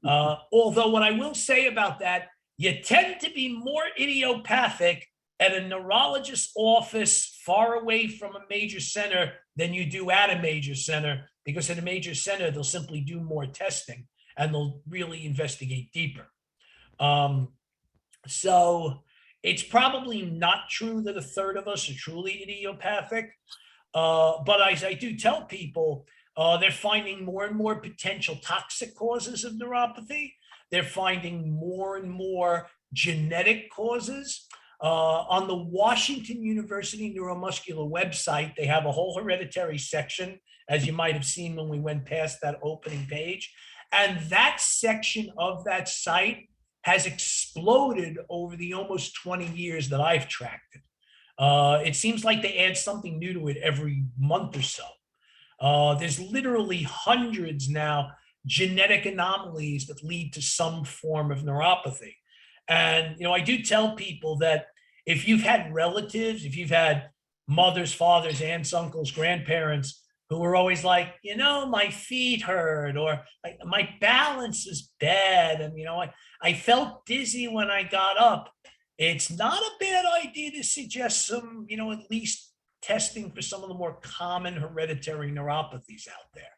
Although what I will say about that, you tend to be more idiopathic at a neurologist's office far away from a major center than you do at a major center, because at a major center, they'll simply do more testing and they'll really investigate deeper. So it's probably not true that a third of us are truly idiopathic. But as I do tell people, they're finding more and more potential toxic causes of neuropathy. They're finding more and more genetic causes. On the Washington University neuromuscular website, they have a whole hereditary section, as you might have seen when we went past that opening page. And that section of that site has exploded over the almost 20 years that I've tracked it. It seems like they add something new to it every month or so. There's literally hundreds now genetic anomalies that lead to some form of neuropathy. And, I do tell people that if you've had relatives, if you've had mothers, fathers, aunts, uncles, grandparents who were always like, my feet hurt, or like, my balance is bad, and, I felt dizzy when I got up, it's not a bad idea to suggest some, at least testing for some of the more common hereditary neuropathies out there.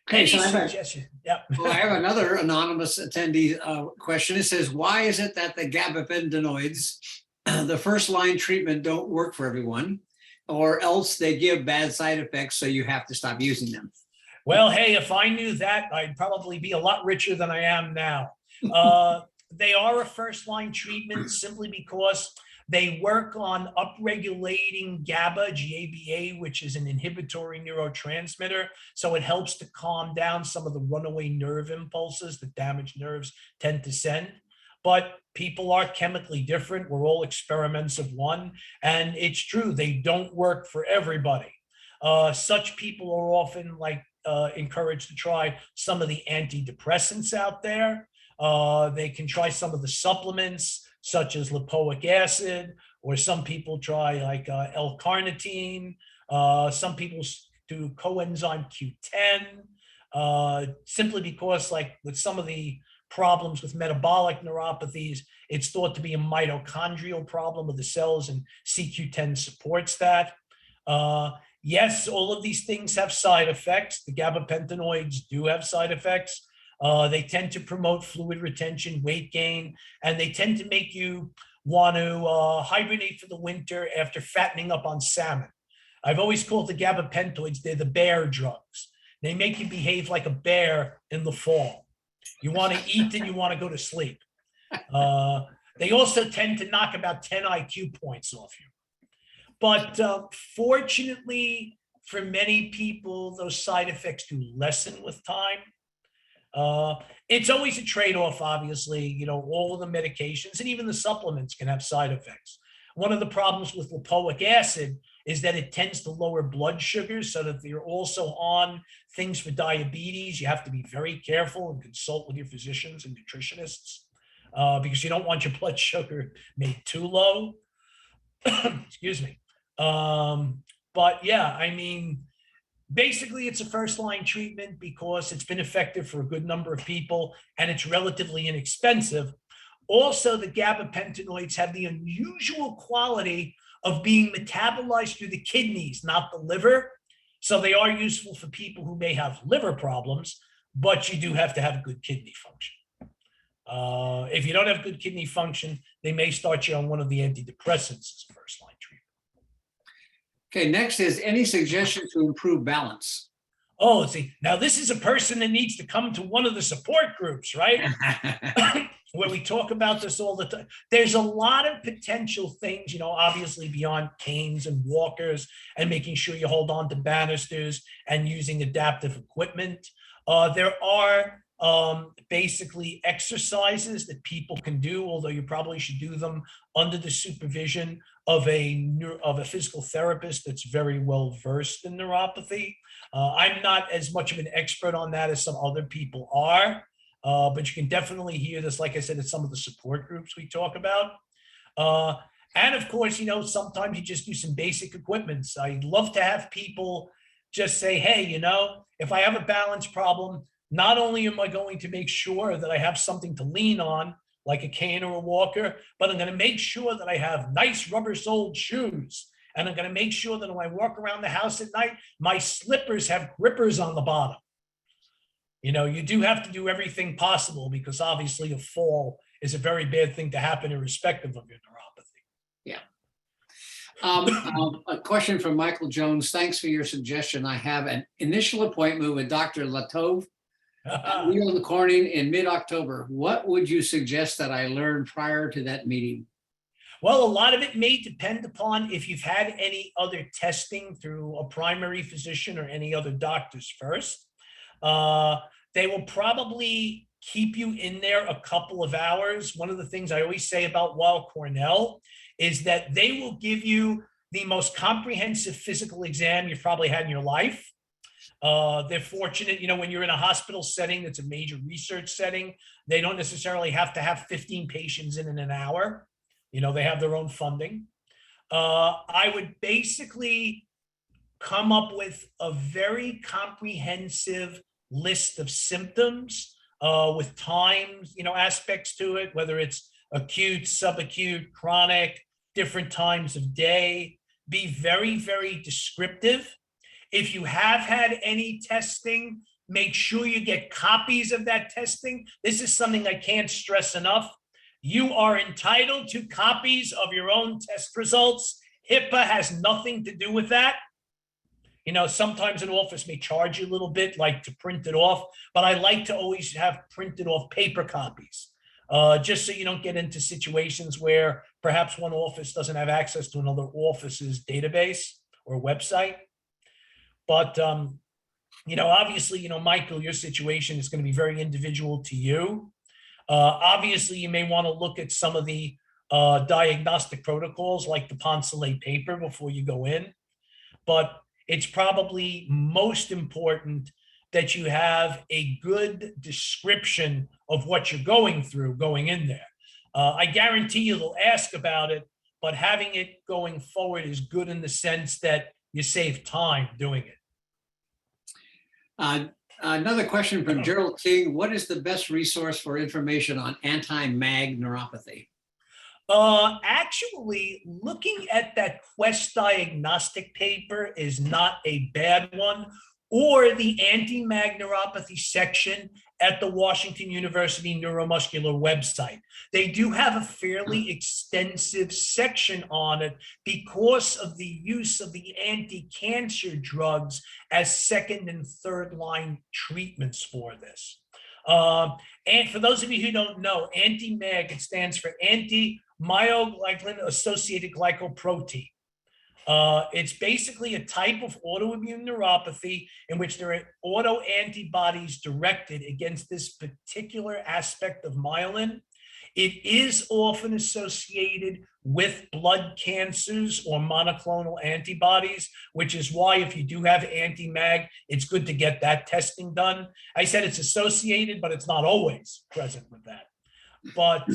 Okay, Any so suggestion? Yeah. I have another anonymous attendee question. It says, why is it that the gabapentinoids, the first line treatment, don't work for everyone, or else they give bad side effects, so you have to stop using them? Well, hey, if I knew that, I'd probably be a lot richer than I am now. They are a first line treatment simply because they work on upregulating GABA, GABA, which is an inhibitory neurotransmitter. So it helps to calm down some of the runaway nerve impulses that damaged nerves tend to send. But people are chemically different. We're all experiments of one. And it's true, they don't work for everybody. Such people are often encouraged to try some of the antidepressants out there. They can try some of the supplements, such as lipoic acid, or some people try L-carnitine. Some people do coenzyme Q10, simply because with some of the problems with metabolic neuropathies, it's thought to be a mitochondrial problem of the cells, and CQ10 supports that. Yes, all of these things have side effects. The gabapentinoids do have side effects. They tend to promote fluid retention, weight gain, and they tend to make you want to hibernate for the winter after fattening up on salmon. I've always called the gabapentinoids, they're the bear drugs. They make you behave like a bear in the fall. You want to eat and you want to go to sleep. They also tend to knock about 10 IQ points off you. But fortunately, for many people, those side effects do lessen with time. It's always a trade-off, obviously. All of the medications and even the supplements can have side effects. One of the problems with lipoic acid is that it tends to lower blood sugars, so that if you're also on things for diabetes, you have to be very careful and consult with your physicians and nutritionists, because you don't want your blood sugar made too low. Excuse me. But yeah, Basically, it's a first-line treatment because it's been effective for a good number of people and it's relatively inexpensive. Also, the gabapentinoids have the unusual quality of being metabolized through the kidneys, not the liver. So they are useful for people who may have liver problems, but you do have to have good kidney function. If you don't have good kidney function, they may start you on one of the antidepressants as a first-line treatment. Okay, next is any suggestion to improve balance? Oh, see, now this is a person that needs to come to one of the support groups, right? Where we talk about this all the time. There's a lot of potential things, obviously beyond canes and walkers and making sure you hold on to banisters and using adaptive equipment. There are basically exercises that people can do, although you probably should do them under the supervision of a physical therapist that's very well versed in neuropathy. I'm not as much of an expert on that as some other people are, but you can definitely hear this, like I said, at some of the support groups we talk about. And of course, sometimes you just do some basic equipments. I'd love to have people just say, hey, if I have a balance problem, not only am I going to make sure that I have something to lean on, like a cane or a walker, but I'm going to make sure that I have nice rubber-soled shoes. And I'm going to make sure that when I walk around the house at night, my slippers have grippers on the bottom. You do have to do everything possible because obviously a fall is a very bad thing to happen irrespective of your neuropathy. Yeah. A question from Michael Jones. Thanks for your suggestion. I have an initial appointment with Dr. Latove Wheel the Corning in mid-October. What would you suggest that I learn prior to that meeting? Well, a lot of it may depend upon if you've had any other testing through a primary physician or any other doctors first. They will probably keep you in there a couple of hours. One of the things I always say about Weill Cornell is that they will give you the most comprehensive physical exam you've probably had in your life. They're fortunate, when you're in a hospital setting that's a major research setting, they don't necessarily have to have 15 patients in an hour. They have their own funding. I would basically come up with a very comprehensive list of symptoms with times, aspects to it, whether it's acute, subacute, chronic, different times of day. Be very, very descriptive. If you have had any testing, make sure you get copies of that testing. This is something I can't stress enough. You are entitled to copies of your own test results. HIPAA has nothing to do with that. Sometimes an office may charge you a little bit, like to print it off, but I like to always have printed off paper copies, just so you don't get into situations where perhaps one office doesn't have access to another office's database or website. But, obviously, Michael, your situation is going to be very individual to you. Obviously, you may want to look at some of the diagnostic protocols like the Poncelet paper before you go in. But it's probably most important that you have a good description of what you're going through going in there. I guarantee you they'll ask about it, but having it going forward is good in the sense that you save time doing it. Another question from Gerald King. What is the best resource for information on anti-MAG neuropathy? Actually, looking at that Quest diagnostic paper is not a bad one, or the anti-MAG neuropathy section at the Washington University Neuromuscular website. They do have a fairly extensive section on it because of the use of the anti-cancer drugs as second and third line treatments for this. And for those of you who don't know, anti-MAG, it stands for anti-myoglycan-associated glycoprotein. It's basically a type of autoimmune neuropathy in which there are autoantibodies directed against this particular aspect of myelin. It is often associated with blood cancers or monoclonal antibodies, which is why if you do have anti-MAG, it's good to get that testing done. I said it's associated, but it's not always present with that. But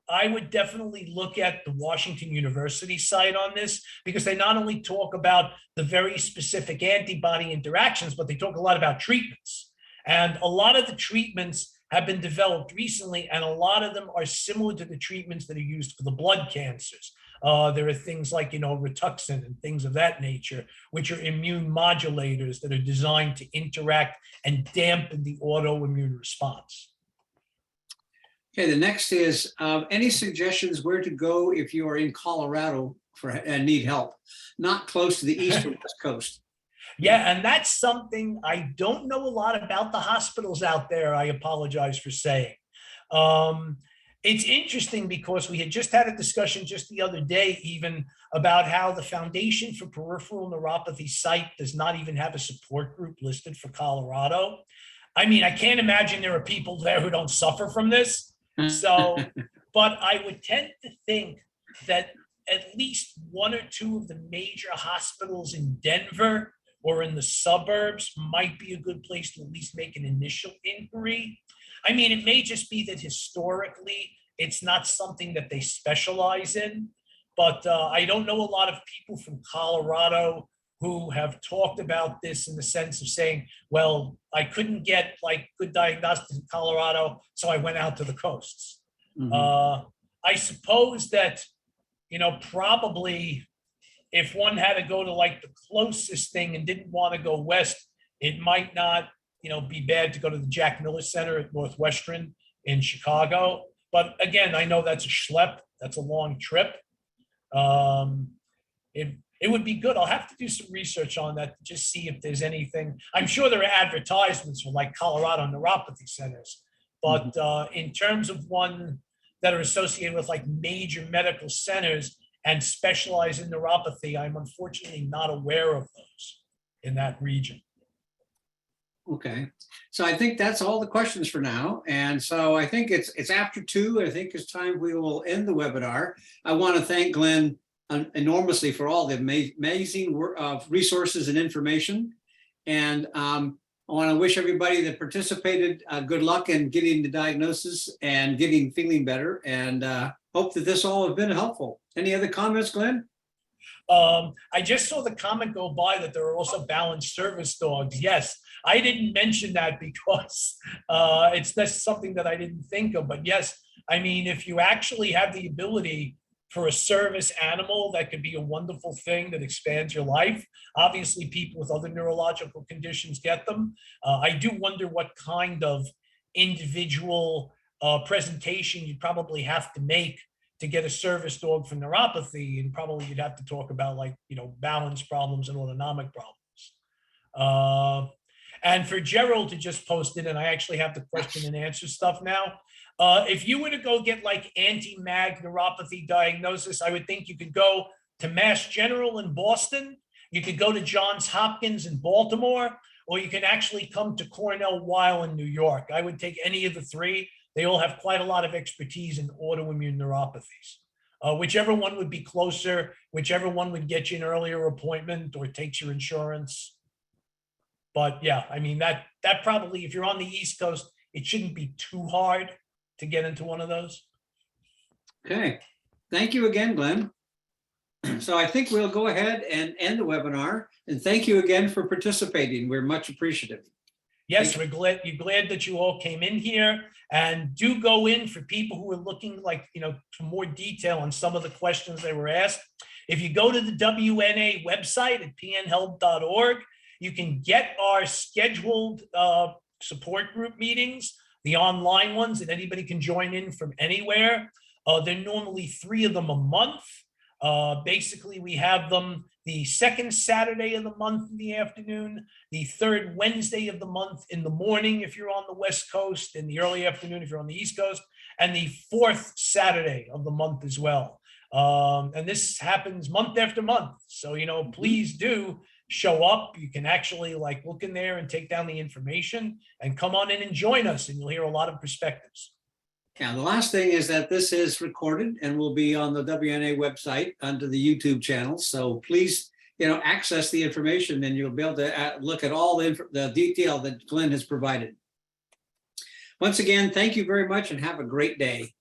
I would definitely look at the Washington University site on this, because they not only talk about the very specific antibody interactions, but they talk a lot about treatments. And a lot of the treatments have been developed recently, and a lot of them are similar to the treatments that are used for the blood cancers. There are things like, Rituxan and things of that nature, which are immune modulators that are designed to interact and dampen the autoimmune response. Okay, the next is any suggestions where to go if you are in Colorado and need help, not close to the east or west coast? Yeah, and that's something I don't know a lot about the hospitals out there. I apologize for saying. It's interesting because we had just had a discussion just the other day, even about how the Foundation for Peripheral Neuropathy site does not even have a support group listed for Colorado. I mean, I can't imagine there are people there who don't suffer from this. So, but I would tend to think that at least one or two of the major hospitals in Denver or in the suburbs might be a good place to at least make an initial inquiry. I mean, it may just be that historically it's not something that they specialize in, but I don't know a lot of people from Colorado who have talked about this in the sense of saying, well, I couldn't get like good diagnostics in Colorado, so I went out to the coasts. I suppose that, probably if one had to go to like the closest thing and didn't want to go west, it might not, be bad to go to the Jack Miller Center at Northwestern in Chicago. But again, I know that's a schlep. That's a long trip. It would be good. I'll have to do some research on that to just see if there's anything. I'm sure there are advertisements for like Colorado neuropathy centers, but in terms of one that are associated with like major medical centers and specialize in neuropathy, I'm unfortunately not aware of those in that region. Okay, so I think that's all the questions for now. And so I think it's after 2. I think it's time we will end the webinar. I want to thank Glenn enormously for all the amazing resources and information. And I want to wish everybody that participated good luck in getting the diagnosis and feeling better. And hope that this all has been helpful. Any other comments, Glenn? I just saw the comment go by that there are also balanced service dogs. Yes, I didn't mention that because that's something that I didn't think of. But yes, I mean, if you actually have the ability for a service animal, that could be a wonderful thing that expands your life. Obviously, people with other neurological conditions get them. I do wonder what kind of individual presentation you probably have to make to get a service dog for neuropathy, and probably you'd have to talk about like, balance problems and autonomic problems. And for Gerald to just post it, and I actually have the question and answer stuff now. If you were to go get like anti-MAG neuropathy diagnosis, I would think you could go to Mass General in Boston, you could go to Johns Hopkins in Baltimore, or you can actually come to Cornell Weill in New York. I would take any of the 3. They all have quite a lot of expertise in autoimmune neuropathies. Whichever one would be closer, whichever one would get you an earlier appointment or takes your insurance. But yeah, I mean, that probably, if you're on the East Coast, it shouldn't be too hard to get into one of those. Okay, thank you again, Glenn. So I think we'll go ahead and end the webinar. And thank you again for participating. We're much appreciative. Yes, we're glad that you all came in here, and do go in for people who are looking like, for more detail on some of the questions they were asked. If you go to the WNA website at pnhelp.org, you can get our scheduled support group meetings, the online ones, and anybody can join in from anywhere. They're normally 3 of them a month. Basically, we have them the second Saturday of the month in the afternoon, the third Wednesday of the month in the morning if you're on the West Coast, in the early afternoon if you're on the East Coast, and the fourth Saturday of the month as well. And this happens month after month. So, please do show up. You can actually like look in there and take down the information and come on in and join us, and you'll hear a lot of perspectives. Yeah, the last thing is that this is recorded and will be on the WNA website under the YouTube channel. So please, access the information, and you'll be able to look at all the detail that Glenn has provided. Once again, thank you very much and have a great day.